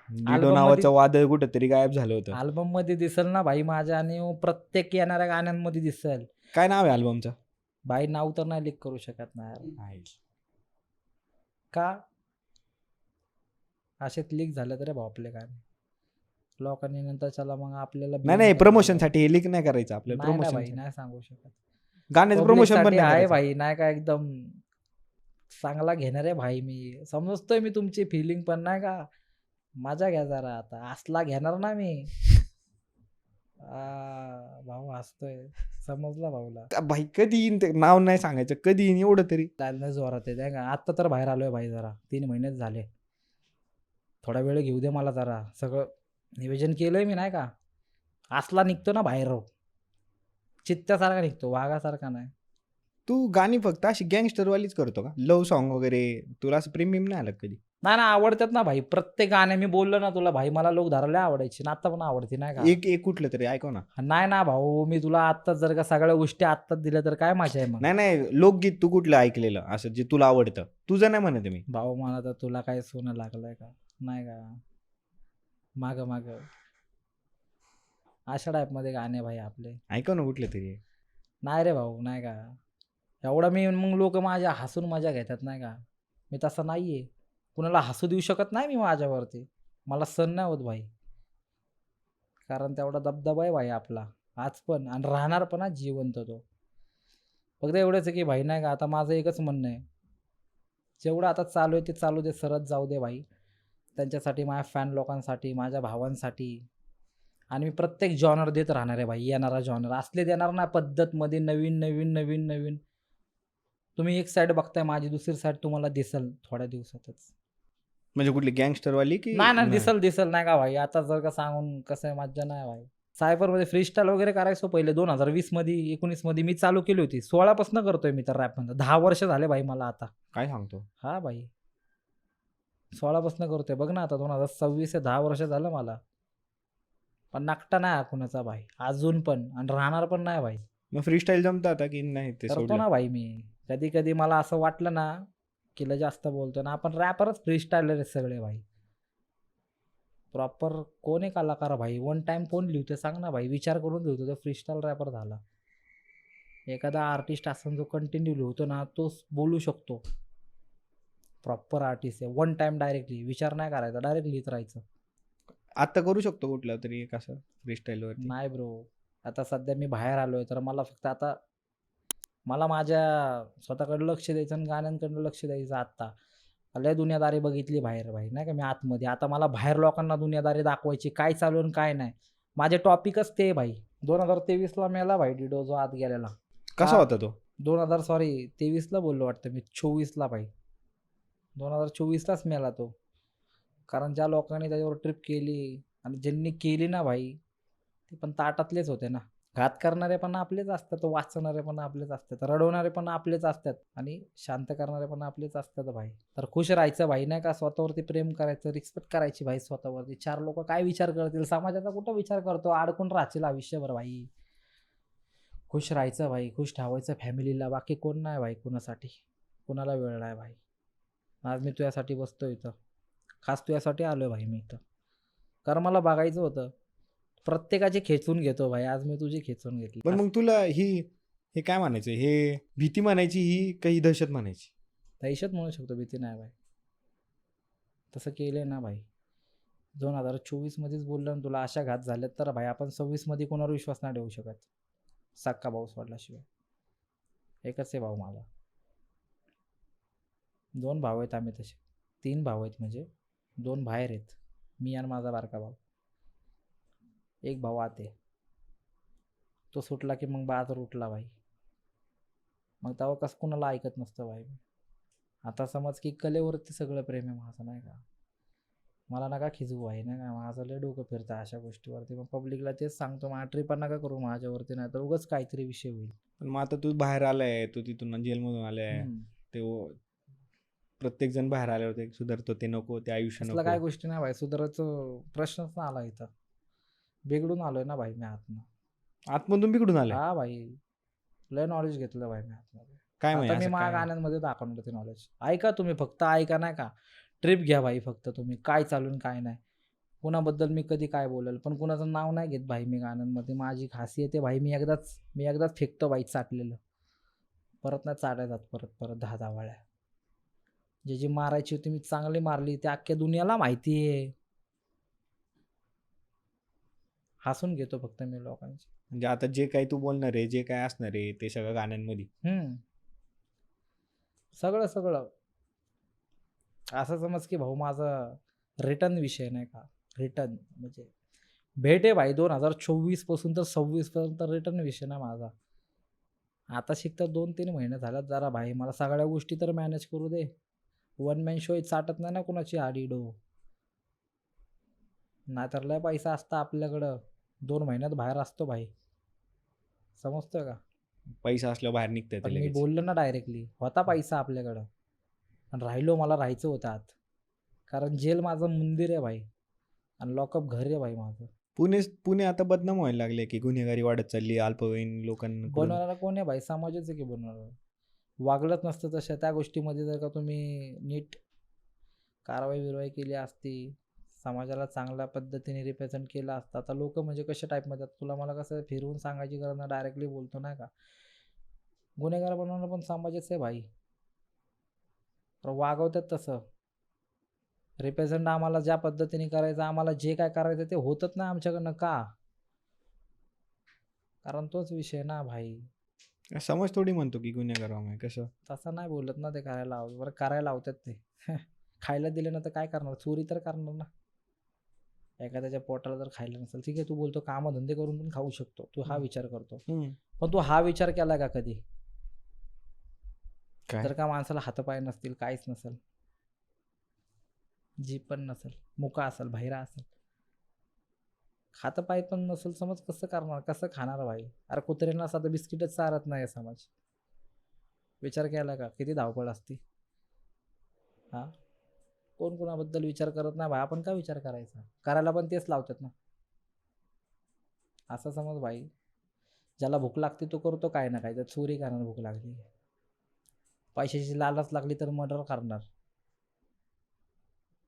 डिडो Album नावाचं मध्ये- वादळ कुठंतरी गायब झालं होतं. अल्बम मध्ये दिसेल ना भाई माझ्या, आणि प्रत्येक येणाऱ्या गाण्यांमध्ये दिसेल. काय नाव आहे अल्बमचं? भाई नाव तर नाही लीक करू शकत ना यार. का असेच लीक झालं तरी भाऊ आपले गाणे, लोकांनी नंतर चला मग आपल्याला नाही प्रमोशन साठी हे लीक नाही करायचं आपल्याला. नाही ना भाई, प्रमोशन नाही सांगू शकत. गाण्याचं Public प्रमोशन पण साठी नाही आहे करायचं. भाई, नाही का एकदम चांगला घेणार आहे भाई. मी समजतोय मी तुमची फिलिंग, पण नाही का मजा घ्या जरा. आता असला घेणार ना मी. भाऊ हसतोय, समजला भाऊला. भाई कधी येईन ते नाव नाही सांगायचं, कधी येईन एवढं तरी. चालणं जोरात आहे का. आत्ता तर बाहेर आलोय भाई, जरा 3 महिनेच झाले. थोडा वेळ घेऊ दे मला जरा, सगळं नियोजन केलंय मी नाही का. असला निघतो ना बाहेर, चित्त्यासारखा निघतो, वाघासारखा नाही. तू गाणी फक्त अशी गँगस्टरवालीच करतो का? लव्ह सॉन्ग वगैरे तुला असं प्रेमियम नाही आलं कधी? नाही ना, आवडतात ना भाई प्रत्येक गाणे. मी बोललो ना तुला भाई, मला लोक धरायला आवडायची ना, आता पण आवडते नाही का. एक कुठलं तरी ऐकव ना. नाही ना भाऊ, मी तुला आत्ताच जर का सगळ्या गोष्टी आत्ताच दिल्या तर काय मजा आहे मग. नाही लोकगीत तू कुठलं ऐकलेलं असं जे तुला आवडतं? तुझं नाही म्हणत मी. भाऊ मला तर तुला काय सोनं लागलंय का, नाही का, माग अशा टाईपमध्ये गाणे भाई आपले. ऐकव ना कुठलं तरी. नाही रे भाऊ, नाही का एवढा मी, मग लोक माझ्या हसून मजा घेतात नाही का. मी तसं नाही आहे, कुणाला हसू देऊ शकत नाही मी माझ्यावरती, मला सण नाही होत भाई. कारण तेवढा दबदबा आहे भाई आपला आज पण, आणि राहणार पण आज जिवंत तो. फक्त एवढंच आहे की भाई नाही का, आता माझं एकच म्हणणं आहे, जेवढं आता चालू आहे ते चालू दे, सरत जाऊ दे भाई. त्यांच्यासाठी, माझ्या फॅन लोकांसाठी, माझ्या भावांसाठी. आणि मी प्रत्येक जॉनर देत राहणार आहे भाई. येणारा जॉनर असले देणार ना, पद्धतमध्ये नवीन नवीन नवीन नवीन. तुम्ही एक साईड बघताय, माझी दुसरी साईड तुम्हाला दिसल थोड्या दिवसातच. म्हणजे कुठली गँगस्टरवाली की नाही दिसल नाही का भाई. आता जर का सांगून कसं आहे, मज्जा नाही भाई. सायबरमध्ये फ्रीस्टाईल वगैरे करायचो पहिले 2020 मध्ये 19 मध्ये मी चालू केली होती. 16 करतोय मी तर रॅपमध्ये. 10 वर्ष झाले भाई मला आता. काय सांगतो? हा भाई 16 करतोय. बघ ना आता 2026 10 वर्ष झालं मला. पण नाकटा नाही कुणाचा भाई अजून पण, आणि राहणार पण नाही भाई. मग फ्रीस्टाईल जमतं आता की नाही? ते करतो सोडलं ना भाई मी. कधी कधी मला असं वाटलं ना की लय जास्त बोलतो ना, आपण रॅपरच फ्रीस्टाईलर आहे सगळे भाई. प्रॉपर कोण आहे कलाकार भाई, वन टाइम कोण लिहितो सांग ना भाई, विचार करून लिहितो तो फ्रीस्टाईल रॅपर झाला. एखादा आर्टिस्ट असून जो कंटिन्यू लिहितो ना, तो बोलू शकतो. प्रॉपर आर्टिस्ट आहे, वन टाइम डायरेक्टली विचार नाही करायचा, डायरेक्ट लिहित राहायचं. आता करू शकतो कुठला तरी एक असं फ्रीस्टाईलवरती? नाही ब्रो, आता सध्या मी बाहेर आलोय, तर मला फक्त आता मला माझ्या स्वतःकडे लक्ष द्यायचं आणि गाण्यांकडे लक्ष द्यायचं. आत्ता लय दुनियादारी बघितली बाहेर भाई नाही का मी आतमध्ये. आता मला बाहेर लोकांना दुनियादारी दाखवायची, काय चालू आणि काय नाही. माझे टॉपिकच ते भाई. 2023 मेला भाई डिडो जो आत गेलेला. कसा होता तो? 23 बोललो वाटतं मी, 24 भाई. 2024 मेला तो. कारण ज्या लोकांनी त्याच्यावर ट्रिप केली आणि ज्यांनी केली ना भाई, ते पण ताटातलेच होते ना. घात करणारे पण आपलेच असतात, वाचणारे पण आपलेच असतात, रडवणारे पण आपलेच असतात, आणि शांत करणारे पण आपलेच असतात भाई. तर खुश राहायचं भाई नाही का, स्वतःवरती प्रेम करायचं, रिस्पेक्ट करायची भाई स्वतःवरती. 4 लोक काय विचार करतील, समाजाचा कुठं विचार करतो, अडकून राहतील आयुष्यभर भाई. खुश राहायचं भाई, खुश ठेवायचं फॅमिलीला, बाकी कोण नाही भाई कुणासाठी, कुणाला वेळ नाही भाई. आज मी तुझ्यासाठी बसतो इथं, खास तुझ्यासाठी आलोय भाई मी इथं. कारण मला बघायचं होतं, प्रत्येकाचे खेचून घेतो भाई, आज मी तुझी खेचून घेतली. पण मग तुला हे काय म्हणायचं, हे भीती म्हणायची ही काही दहशत म्हणायची? दहशत म्हणू शकतो, भीती नाही भाई. तसं केलं ना भाई, 2024मध्येच बोललं ना तुला अशा घात झाल्यात, तर भाई आपण 26मध्ये कोणावर विश्वास नाही ठेवू शकत, सक्का भाऊ सोडल्याशिवाय. एकच आहे भाऊ मला. 2 भाऊ आहेत आम्ही तसे, 3 भाऊ आहेत म्हणजे 2 बाहेर आहेत, मी आणि माझा बारका भाऊ. एक भाऊ आत आहे, तो सुटला की मग बाजार उठला भाई. मग तेव्हा कसं कुणाला ऐकत नसतं भाई. आता समज की कलेवरती सगळं प्रेम आहे माझं, नाही का. मला नका खिजवू आहे ना का, माझं लय डोकं फिरतं अशा गोष्टीवरती. मग पब्लिकला तेच सांगतो, ट्रिपा नका करू माझ्यावरती, नाही तर उगाच काहीतरी विषय होईल. पण मग आता तू बाहेर आलाय, तू तिथून जेलमधून आलाय, ते प्रत्येक जण बाहेर आल्यावर ते सुधारतो, ते नको, ते आयुष्य असलं काय नको. गोष्टी नाही भाई, सुधारायचं प्रश्नच ना आला इथं. बिघडून आलोय ना भाई मी आतनं. आतमधून बिघडून आलाय. हा भाई, लय नॉलेज घेतलं भाई मी आतमध्ये. काय आता माहिती मी असं माझ्या काय? गाण्यांमध्ये दाखवणार ते नॉलेज. ऐका तुम्ही, फक्त ऐका, नाही का. ट्रिप घ्या भाई फक्त तुम्ही, काय चालून काय नाही, कुणाबद्दल मी कधी काय बोलेल, पण कुणाचं नाव नाही घेत भाई मी गाण्यांमध्ये. माझी खासियत आहे भाई, मी एकदाच फेकतो भाई चाटलेलं, परत नाही चाटायला जात परत 10 वाळ्या. जी मारायची होती मी चांगली मारली, ते अख्ख्या दुनियाला माहिती आहे. हसून घेतो फक्त मी लोकांची. म्हणजे आता जे काही तू बोलणार आहे, जे काय असणार आहे, ते सगळं गाण्यांमध्ये. सगळं असं समज की भाऊ माझा रिटर्न विषय, नाही का. रिटर्न म्हणजे भेट आहे भाई, 2024 पासून तर 26 पर्यंत रिटर्न विषय ना माझा. आता शिकता 2-3 महिने झाल्यात, जरा भाई मला सगळ्या गोष्टी तर मॅनेज करू दे. 1 मॅन शो चाटत नाही ना कुणाची आडीडो, नाहीतर लय पैसा असता आपल्याकडं, 2 महिन्यात बाहेर असतो भाई, समजतोय का. पैसा असल्यावर बाहेर निघता पण येते मी लगेच. बोललो ना डायरेक्टली, होता पैसा आपल्याकडं आणि मला राहायचं होतं आत, कारण जेल माझं मंदिर आहे भाई आणि लॉकअप घर आहे भाई माझं. पुणे आता बदनाम व्हायला लागले की गुन्हेगारी वाढत चालली, अल्पवयीन लोकांकडून. बनवणारा कोण आहे भाई, समाजच आहे की बनवणारा. वागलंच नसतं तशा त्या गोष्टीमध्ये जर का तुम्ही नीट कारवाई केली असती, समाजाला चांगल्या पद्धतीने रिप्रेझेंट केलं असतं. आता लोक म्हणजे कशा टाईपमध्ये, तुला मला कसं फिरवून सांगायची गरज नाही, डायरेक्टली बोलतो, नाही का. गुन्हेगार बनवणं पण समाजच आहे भाई, तर वागवतात तसं. रिप्रेझेंट आम्हाला ज्या पद्धतीने करायचं, आम्हाला जे काय करायचं ते होतच नाही आमच्याकडनं, का. कारण तोच विषय ना भाई. समज थोडी म्हणतो की गुन्हेगार आहे कसं. तसं नाही बोलत ना ते, बरं करायला लावतात ते. खायला दिले ना तर काय करणार, चोरी तर करणार ना. एखाद्याच्या पोटाला जर खायला नसेल, ठीक आहे, तू बोलतो कामधंदे करून पण खाऊ शकतो, तू हा विचार करतो, पण तू हा विचार केला का कधी, काय? जर का माणसाला हातपाय नसतील, काहीच नसेल, जीभ पण नसेल, मुका असेल, बहिरा असेल, हातपाय पण नसेल, समज कसं करणार, कसं खाणार भाई. अरे कुत्र्यांना साधं बिस्किटच चारत नाही समाज. विचार केला का, किती धावपळ असती. हा, कोण कोणाबद्दल विचार करत नाही भाई, आपण काय विचार करायचा, करायला पण तेच लावतात ना. असं समज भाई, ज्याला भूक लागते तो करतो काय ना काय, तर चोरी करणार, भूक लागली, पैशाची लालच लागली तर मर्डर करणार,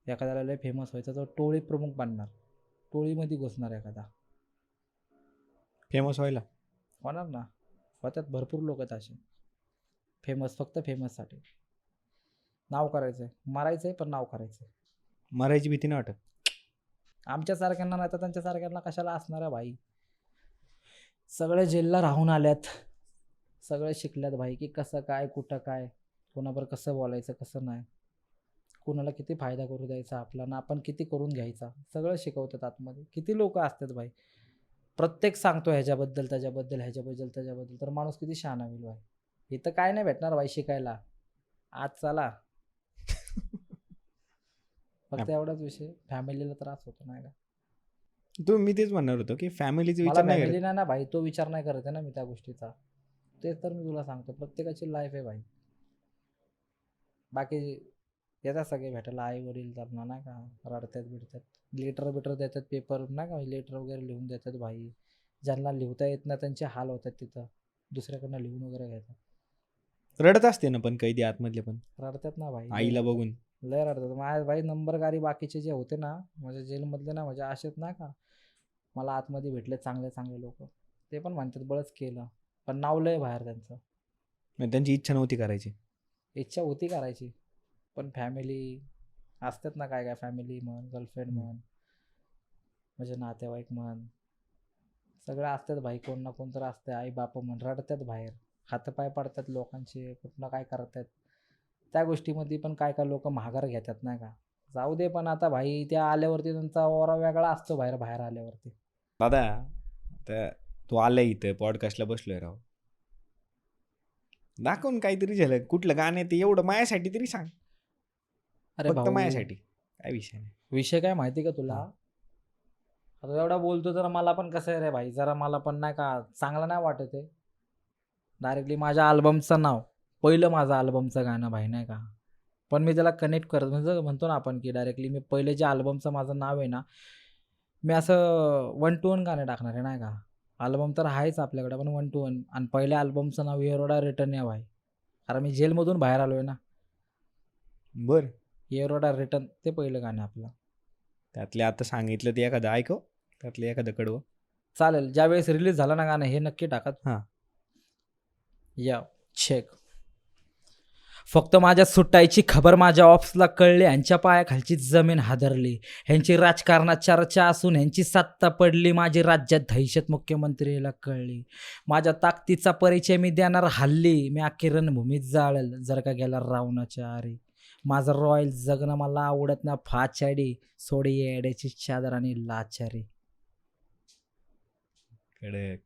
एखाद्याला लय फेमस व्हायचं तर टोळी प्रमुख बनणार, टोळीमध्ये घुसणार एखादा, फेमस व्हायला होणार ना. होत्यात भरपूर लोक असे फेमस, फक्त फेमससाठी नाव करायचंय, मारायचंय पण नाव करायचंय. मरायची भीती नाही वाटत आमच्यासारख्यांना नाही तर त्यांच्यासारख्यांना कशाला असणार आहे भाई. सगळे जेलला राहून आल्यात, सगळे शिकल्यात भाई की कसं काय, कुठं काय, कोणाबरोबर कसं बोलायचं, कसं नाही, कोणाला किती फायदा करू द्यायचा आपला ना, आपण किती करून घ्यायचा, सगळं शिकवतात आतमध्ये. किती लोक असतात भाई, प्रत्येक सांगतो ह्याच्याबद्दल त्याच्याबद्दल, ह्याच्याबद्दल त्याच्याबद्दल, तर माणूस किती शहाणा होईल भाई. इथं काय नाही भेटणार भाई शिकायला, आज चला. फक्त एवढाच विषय, फॅमिलीला त्रास होतो, नाही का. मी तेच म्हणणार होतो की फॅमिलीचा मला विचार नाही फॅमिली करत. नाही ना भाई, तो विचार नाही करत आहे ना मी त्या गोष्टीचा. तेच तर मी तुला सांगतो, प्रत्येकाची लाईफ आहे भाई. बाकी येतात सगळे भेटायला, आई वडील तर नाही का, रडतात बिडतात, लेटर देतात, पेपर नाही का, लेटर वगैरे लिहून देतात भाई. ज्यांना लिहता येत नाही त्यांचे हाल होतात तिथं, दुसऱ्याकडनं लिहून वगैरे घेतात. रडत असते ना पण कैदी आतमधले पण, रडतात ना भाई, आईला बघून. लय रडतात. माझ्या भाई नंबरगारी बाकीचे जे होते ना म्हणजे जेलमधले ना, म्हणजे असेच ना का, मला आतमध्ये भेटले चांगले चांगले लोक, ते पण म्हणतात बळच केलं, पण नाव लय बाहेर त्यांचं. त्यांची इच्छा नव्हती करायची. इच्छा होती करायची, पण फॅमिली असतात ना काय काय फॅमिली म्हण, गर्लफ्रेंड म्हण, म्हणजे नातेवाईक म्हण, सगळं असतात भाई. कोण ना कोण तर असते. आई बाप म्हण रडतात बाहेर, हातपाय पडतात लोकांचे, कुठनं काय करतात. त्या गोष्टीमध्ये पण काय काय लोक माघार घेतात नाही का. जाऊ दे, पण आता भाई त्या आल्यावरती त्यांचा ओरा वेगळा असतो बाहेर बाहेर आल्यावरती. दादा आता तू आलाय इथं पॉडकास्टला बसलोय राव, दाखवून काहीतरी झालं. कुठलं गाणं आहे ते एवढं माझ्यासाठी तरी सांग. अरे फक्त भाऊ, माझ्यासाठी, काय विषय नाही. विषय काय माहिती का तुला, आता एवढा बोलतो तर मला पण कसं आहे रे भाई, जरा मला पण नाही का चांगलं नाही वाटत आहे. डायरेक्टली माझ्या अल्बमचं नाव, पहिलं माझं अल्बमचं गाणं भाई नाही का, पण मी त्याला कनेक्ट करत म्हणजे म्हणतो ना आपण की डायरेक्टली मी पहिले जे अल्बमचं माझं नाव आहे ना, मी असं 1 to 1 गाणे टाकणार आहे नाही का. अल्बम तर आहेच आपल्याकडे, पण 1 to 1. आणि पहिल्या अल्बमचं नाव येरोडा रिटर्न या भाई, कारण मी जेलमधून बाहेर आलोय ना. बरं, येरोडा रिटर्न ते पहिलं गाणं आपलं. त्यातले आता सांगितलं ते एखादं ऐकव, त्यातलं एखादं कडवं. चालेल, ज्यावेळेस रिलीज झालं ना गाणं हे नक्की टाका. हां. या चेक. फक्त माझ्या सुटायची खबर माझ्या ऑफिसला कळली, ह्यांच्या पायाखालची जमीन हादरली. ह्यांची राजकारणात चर्चा असून ह्यांची सत्ता पडली, माझी राज्यात दहशत मुख्यमंत्रीला कळली. माझ्या ताकदीचा परिचय मी देणार हल्ली, मी अख्खी रणभूमीत जाळल जर का गेला रावणाच्या आरी. माझं रॉयल जगणं मला आवडत ना फाचाडी, सोडी येड्याची चादर आणि लाचारी. कडक.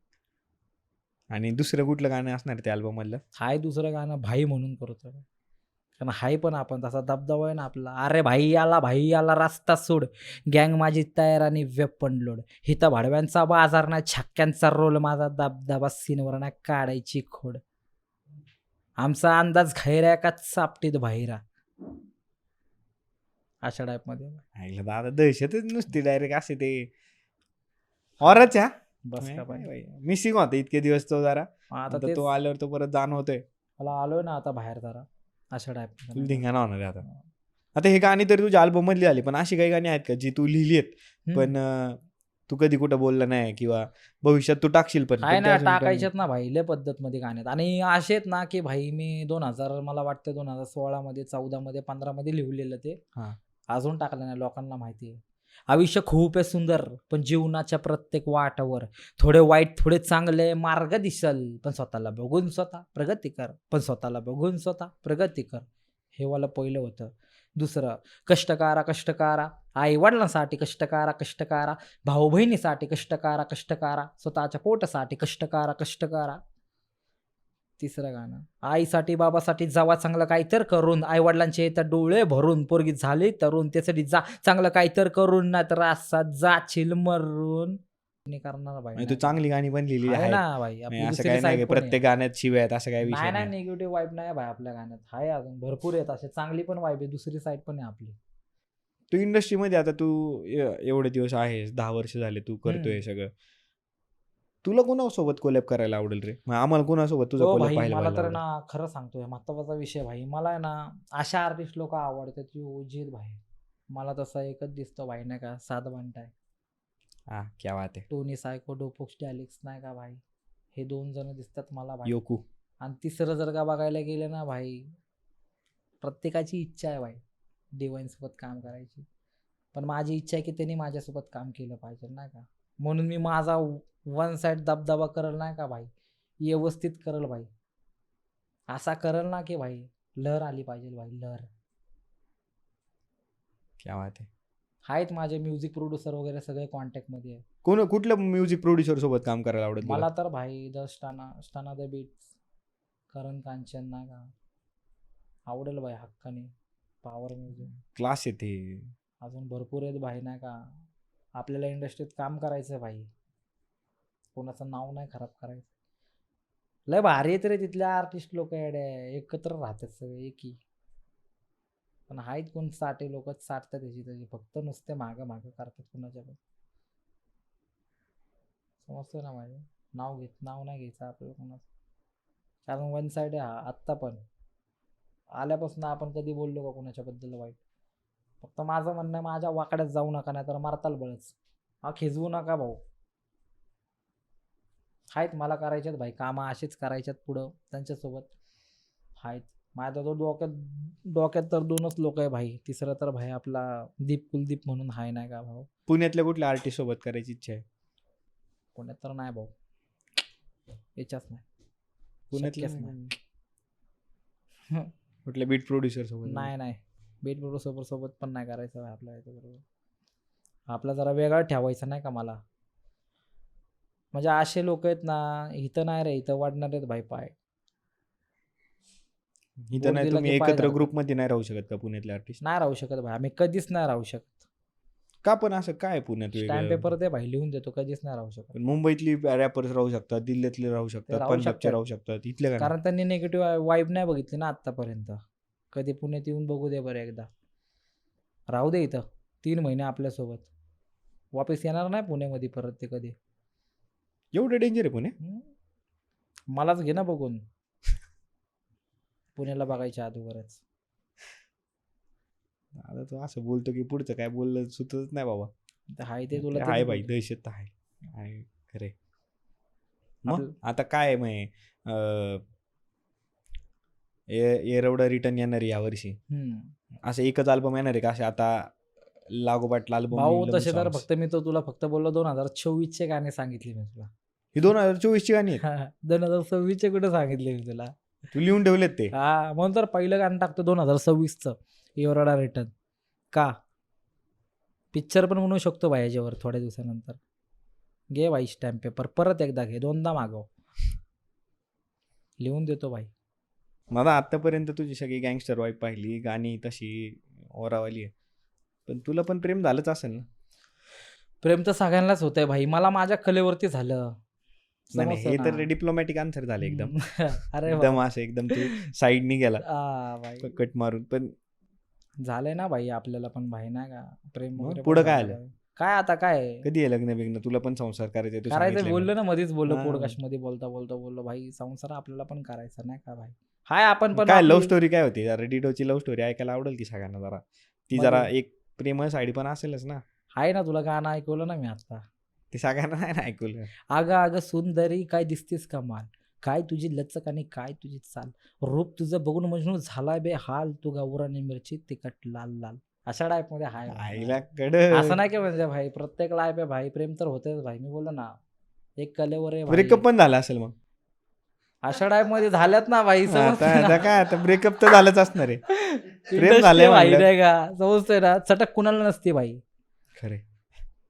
आणि दुसरं कुठलं गाणं असणार त्या अल्बम मधलं? हाय दुसरं गाणं भाई म्हणून करतो, कारण हाय पण आपण तसा दबदबा आहे ना आपला. अरे भाई आला रस्ता सोड, गँग माझी तयार आणि वेपन लोड. हिता भाडव्यांचा बाजार ना छक्क्यांचा रोल, माझा दबदबा सीनवर ना काढायची खोड. आमचा अंदाज घैऱ्या का चापटीत बाहेरा, अशा टाईपमध्ये. ऐकलं दादा, दहशतच नुसती डायरेक्ट असे ते औरच्या बस का भाई, मिसिंग होतं इतके दिवस तो जरा. आता आता तेच तो आल्यावर तो परत जाणवतोय. मला आलोय ना आता बाहेर जरा, अशा तुला टाईप. धिंगाणा होणार आहे आता. आता हे गाणी तरी तुझ्या अल्बम मधली आली, पण अशी काही गाणी आहेत का जी तू लिहिली आहेत पण तू कधी कुठं बोलला नाही, किंवा भविष्यात तू टाकशील पण? आहे पण ते ना, अजून पण- टाकायच्यात ना भाई, लय पद्धतमध्ये गाण्यात. आणि असे आहेत ना की भाई मी 2000 मला वाटतं 2016 मध्ये, 14 मध्ये, 15 मध्ये लिहिलेलं ते. हां. अजून टाकलं नाही, लोकांना माहिती आहे. आयुष्य खूप आहे सुंदर, पण जीवनाच्या प्रत्येक वाटावर थोडे वाईट थोडे चांगले मार्ग दिसल, पण स्वतःला बघून स्वतः प्रगती कर, पण स्वतःला बघून स्वतः प्रगती कर. हे वाला पहिलं होतं. दुसरं, कष्टकारा, आई वडिलांसाठी कष्टकारा, भाऊ बहिणीसाठी कष्टकारा, स्वतःच्या पोटासाठी कष्टकारा. तिसरं गाणं, आईसाठी बाबासाठी जावा चांगलं काहीतर करून, आई वडिलांचे तर डोळे भरून, पोरगी झाली तरुण त्यासाठी जा चांगलं काहीतर करून, नाहीतर असा जाशील मरून. करणार भाई, म्हणजे तू चांगली गाणी पण लिहिली आहे आहेत. ना भाई. नाही, असं काही नाही की प्रत्येक गाण्यात शिव्या आहेत, असं काही विषय नाही नाही. निगेटिव्ह वाईब नाही भाई आपल्या गाण्यात, आहे अजून भरपूर आहेत असे. चांगली पण वाईब आहे, दुसरी साईड पण आहे आपली. तू इंडस्ट्रीमध्ये आता तू एवढे दिवस आहेस, 10 वर्ष झाले तू करतोय सगळं. तुला कोणासोबत कोलॅब करायला आवडेल रे? मग आम्हाला कोणासोबत तुझा हो कोलॅब भाई, पाहायला मला तर आवडेल? ना खरं सांगतोय, महत्वाचा विषय भाई, मला आहे ना अशा आर्टिस्ट लोक आवडतात की ओजीत भाई. मला तसा एकच दिसतो भाई नाही का, साध बनताय, हा, क्या बात आहे. टोनी सायको, डोपोक्स टॅलिक्स नाही का भाई, हे 2 जण दिसतात मला भाई. योकू. आणि तिसरं जर का बघायला गेलं ना भाई, प्रत्येकाची इच्छा आहे भाई डिवाइन सोबत काम करायची, पण माझी इच्छा आहे की त्यांनी माझ्यासोबत काम केलं पाहिजे नाही का. म्हणून मी माझा 1 साईड दबदबा करल नाही का भाई, व्यवस्थित करल भाई, असा करल ना की भाई लहर आली पाहिजे भाई, लहर. क्या बात आहे. आहेत माझे म्युझिक प्रोड्युसर वगैरे सगळे कॉन्टॅक्टमध्ये आहे. कुठल्या म्युझिक प्रोड्युसर सोबत काम करायला आवडेल तुला? मला तर भाई द स्टाना द बीट्स, करण कांचन नाही का, आवडेल भाई हक्काने. पॉवर म्युझिक, क्लास येते. अजून भरपूर आहेत भाई नाही का. आपल्याला इंडस्ट्रीत काम करायचं आहे भाई, कोणाचं नाव नाही खराब करायचं. लय भारी आहेत रे तिथल्या आर्टिस्ट लोक, एकत्र राहतात सगळे एकी. पण आहेत कोण साठे लोक, साठतात त्याची फक्त नुसते मागं करतात कुणाच्या पण. समजतं ना माझे, नाव नाही घ्यायचं आपल्याला कोणाचं, कारण 1 साईड आहे हा. आत्ता पण आल्यापासून आपण कधी बोललो का कोणाच्याबद्दल वाईट? फक्त माझं म्हणणं आहे, माझ्या वाकड्यात जाऊ नका, नाही तर मारताल बळच. हा खिजवू नका भाऊ. आहेत मला करायच्यात भाई कामं, असेच करायच्यात पुढं त्यांच्यासोबत. आहेत माझा तो डोक्यात तर 2च लोक आहे भाई. तिसरं तर भाई आपला कुलदीप म्हणून हाय नाही का भाऊ. पुण्यातल्या कुठल्या आर्टिस्ट सोबत करायची इच्छा आहे? पुण्यात तर नाही भाऊ, याच्याच नाही, पुण्यातल्या शक्यच नाही. कुठल्या बीट प्रोड्युसर सोबत? नाही बीट सोबत पण नाही करायचं भाई आपल्या याच्याबरोबर. आपला जरा वेगळा ठेवायचा नाही का मला. म्हणजे असे लोक आहेत ना, इथं नाही रे, इथं वाढणार आहेत भाई पाय. इथं बोट नाही, दिला तुम्ही की पाय एकत्र धरतात. ग्रुपमध्ये नाही राहू शकत का पुण्यातले आर्टिस्ट? नाही राहू शकत भाई, आम्ही कधीच नाही राहू शकत. का पण असं काय पुण्यात स्टॅम्प वेगळं? पेपर ते भाई लिहून देतो, कधीच नाही राहू शकत. पण मुंबईतली रॅपर्स राहू शकतात, दिल्लीतले राहू शकतात, राहू पंजाबचे शकतात. राहू शकतात, इथले काय नाही? कारण त्यांनी निगेटिव्ह वाईब नाही बघितली ना आत्तापर्यंत. कधी पुण्यात येऊन बघू दे बरं एकदा, राहू दे इथं 3 महिने आपल्यासोबत, वापस येणार नाही पुण्यामध्ये परत ते कधी. एवढं डेंजर आहे पुणे? मलाच घे ना बघून, पुण्याला बघायच्या अगोदरच. आता तो असं बोलतो की पुढचं काय बोललं सुचतच नाही बाबा. हाय ते तुला आहे तेच भाई, बोलतो. दहशत तर आहे खरे. मग आपलं- आता काय मग एरवडा रिटर्न येणार आहे यावर्षी? हम्म. असं एकच अल्बम येणार आहे का असे आता लागोपाठ अल्बम? भाऊ तसे तर फक्त मी तो तुला फक्त बोललो 2024 चे गाणे सांगितले मी तुला. ही 2024 ची गाणी आहेत? 2026 चे कुठे सांगितले मी तुला. तू लिहून ठेवलेत ते? हा, म्हणून तर पहिलं गाणं टाकतो 2026चं, एवढा रिटर्न. का पिक्चर पण म्हणू शकतो भाई याच्यावर थोड्या दिवसानंतर. घे भाई स्टॅम्प पेपर, परत एकदा घे, 2दा मागव, लिहून देतो भाई. मला आतापर्यंत तुझी सगळी गँगस्टर वाईफ पाहिली, गाणी तशी ओरावाली आहे, पण तुला पण प्रेम झालंच असेल ना? प्रेम तर सगळ्यांनाच होतंय भाई, मला माझ्या कलेवरती झालं. नाही नाही, हे समजतं तर ना. डिप्लोमॅटिक आन्सर झालं एकदम. अरे एकदम असं एकदम तू साईडनी गेला भाई, कट मारून. पण झालंय ना भाई आपल्याला पण भाई नाही का प्रेम मग वगैरे पुढं पण काय झालं आलं? भाई. काय आता काय कधी आहे लग्न बिग्न? तुला पण संसार करायचा आहे, तू करायचं सांगितलंय बोललो ना, मध्येच बोललो हा. पॉडकास्ट मध्ये बोललो भाई, संसार आपल्याला पण करायचा नाही का भाई. हाय आपण मला. पण काय लव्ह आपली- स्टोरी काय होती? जरा डिडोची लव्ह स्टोरी ऐकायला आवडेल की सगळ्यांना जरा. ती मध्ये- जरा एक प्रेमळ साडी पण असेलच ना? आहे ना, तुला गाणं ऐकवलं ना मी आता. ते सगळ्यांना नाही ना ऐकवलं. आग सुंदरी काय दिसतेस कमाल, काय तुझी लचक आणि काय तुझी चाल, रूप तुझं बघून मजनू झालाय बे हाल, तू गावराने मिरची तिखट लाल लाल. अशा टाईप मध्ये हाय भाई. आईला कड असं नाही की म्हणजे भाई प्रत्येक लाईफ आहे भाई, प्रेम तर होतेच भाई. मी बोललो ना, एक कलेवर आहे भाई. ब्रेकअप पण झाला असेल मग? अशा टाईप मध्ये झाल्यात ना भाई, आता समजतंय आता ना? काय, आता ब्रेकअप तर झालंच असणार आहे. प्रेम Industry झालंय भाई म्हणलं. नाही का, समजतंय ना? चटक कुणाला नसते भाई. खरे.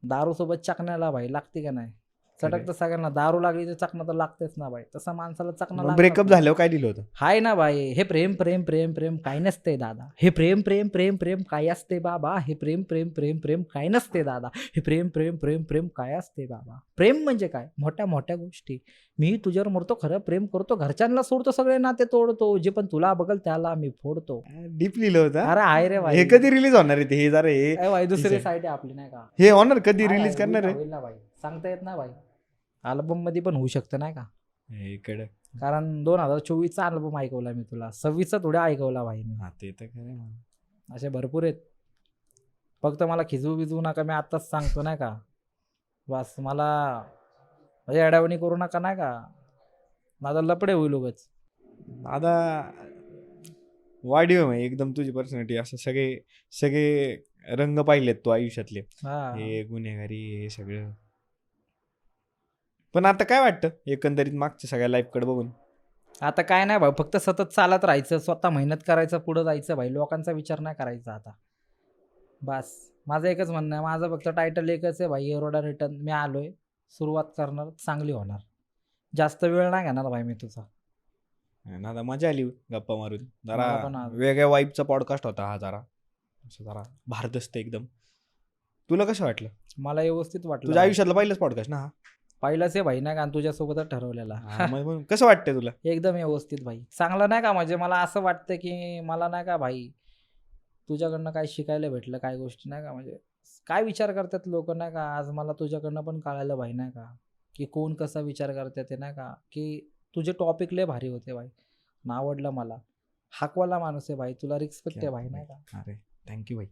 दारू सोबत चकण्याला भाई लागते का नाही? चटक तर सगळ्यांना, दारू लागली तर चकणं तर लागतेच ना भाई. तसं माणसाला चकणं ब्रेकअप लागतंच. झाल्यावर काय दिलं होतं? हाय ना भाई, हे प्रेम प्रेम प्रेम प्रेम काय नसते दादा, हे प्रेम प्रेम प्रेम प्रेम काय असते बाबा, हे प्रेम प्रेम प्रेम प्रेम काय नसते दादा, हे प्रेम प्रेम प्रेम प्रेम काय असते बाबा. प्रेम म्हणजे काय? मोठ्या मोठ्या गोष्टी. मी तुझ्यावर मरतो, खरं प्रेम करतो, घरच्यांना सोडतो, सगळे नाते तोडतो, जे पण तुला बघल त्याला मी फोडतो. डीप लिहिलं होतं? अरे आहे रे भाई. हे कधी रिलीज होणार आहे? हे जरा हे काय भाई, दुसरी ठीक आहे. साईड आहे आपली नाही का? हे ऑनर कधी आहे, रिलीज करणार आहे? होईल ना भाई, सांगता येत ना भाई. अल्बम मध्ये पण होऊ शकतं नाही का? हे कडक. कारण 2024चा अल्बम ऐकवला मी तुला, 26चा थोडा ऐकवला भाई मी. हा ते तर खरं आहे. असे भरपूर आहेत. फक्त मला खिजवू बिजवू नका, मी आत्ताच सांगतो नाही का. बस मला म्हणजे अडावणी करू नका नाही का, माझा लपडे होईल उगाच. आता वाढीव आहे एकदम तुझी पर्सनॅलिटी. असं सगळे सगळे रंग पाहिलेत तू आयुष्यातले, हा, हे गुन्हेगारी हे सगळं. पण आता काय वाटतं एकंदरीत मागच्या सगळ्या लाईफकडे बघून? आता काय नाही भाई, फक्त सतत चालत राहायचं, स्वतः मेहनत करायचं, पुढं जायचं भाई, लोकांचा विचार नाही करायचा आता. बस माझं एकच म्हणणं आहे, माझं फक्त टायटल एकच आहे भाई, एरोडा रिटर्न. मी आलोय, सुरुवात करणार, चांगली होणार, जास्त वेळ नाही घेणार भाई मी तुझा. आणि आता मजा आली गप्पा मारून. मला पण जरा आज- वेगळ्या वाईबचा पॉडकास्ट होता हा. जरा असं जरा भारदस्त एकदम. तुला कसं वाटलं? मला व्यवस्थित वाटलं तुझ्या भाई. आयुष्यातला पहिलाच पॉडकास्ट ना हा? पहिलाच आहे भाई नाही का, आणि तुझ्यासोबतच ठरवलेला. हा, मग कसं वाटतंय तुला? एकदम व्यवस्थित भाई, चांगलं नाही का. म्हणजे मला असं वाटतं की मला नाही का भाई तुझ्याकडनं काय शिकायला भेटलं, काय गोष्टी नाही का, म्हणजे काय विचार करतात लोक नाही का. आज मला तुझ्याकडनं पण कळालं भाई नाही का, की कोण कसा विचार करतात ते नाही का. की तुझे टॉपिक लय भारी होते भाई, आवडलं मला. हाकवाला माणूस आहे भाई, तुला रिस्पेक्ट आहे भाई नाही का. अरे थँक्यू भाई.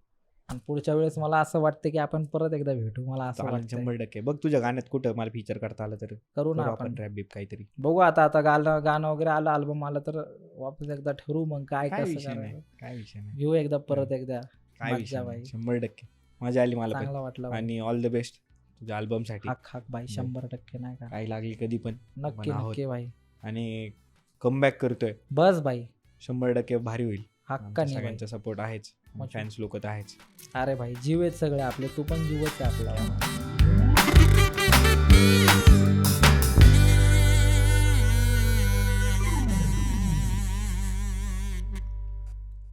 आणि पुढच्या वेळेस मला असं वाटतं की आपण परत एकदा भेटू. मला असं चालेल, वाटतं 100%. बघ तुझ्या गाण्यात कुठं मला फीचर करता आलं तर करू ना करू आपण. आपण रॅप बीप काहीतरी. बघू आता गाणं वगैरे आलं, अल्बम आला तर वापस एकदा ठरवू मग काय काय कसं विषय नाही, करायचं. काय विषय नाही, घेऊ एकदा परत एकदा. काय विषय मज्जा नाही. भाई. 100% मजा आली मला पण. चांगला वाटलं भाई. आणि ऑल द बेस्ट तुझ्या अल्बमसाठी. हाक हाक भाई 100% नाही का. काही लागली कधी पण नक्की आपण आहोत. नक्की भाई. आणि कमबॅक करतोय बस भाई 100% भारी होईल. आमच्या हक्काने भाई. सगळ्यांचा सपोर्ट आहेच, मजा. फॅन्स लोक तर आहेच. अरे भाई जीव आहेत सगळे आपले, तू पण जीवच आहे आपला.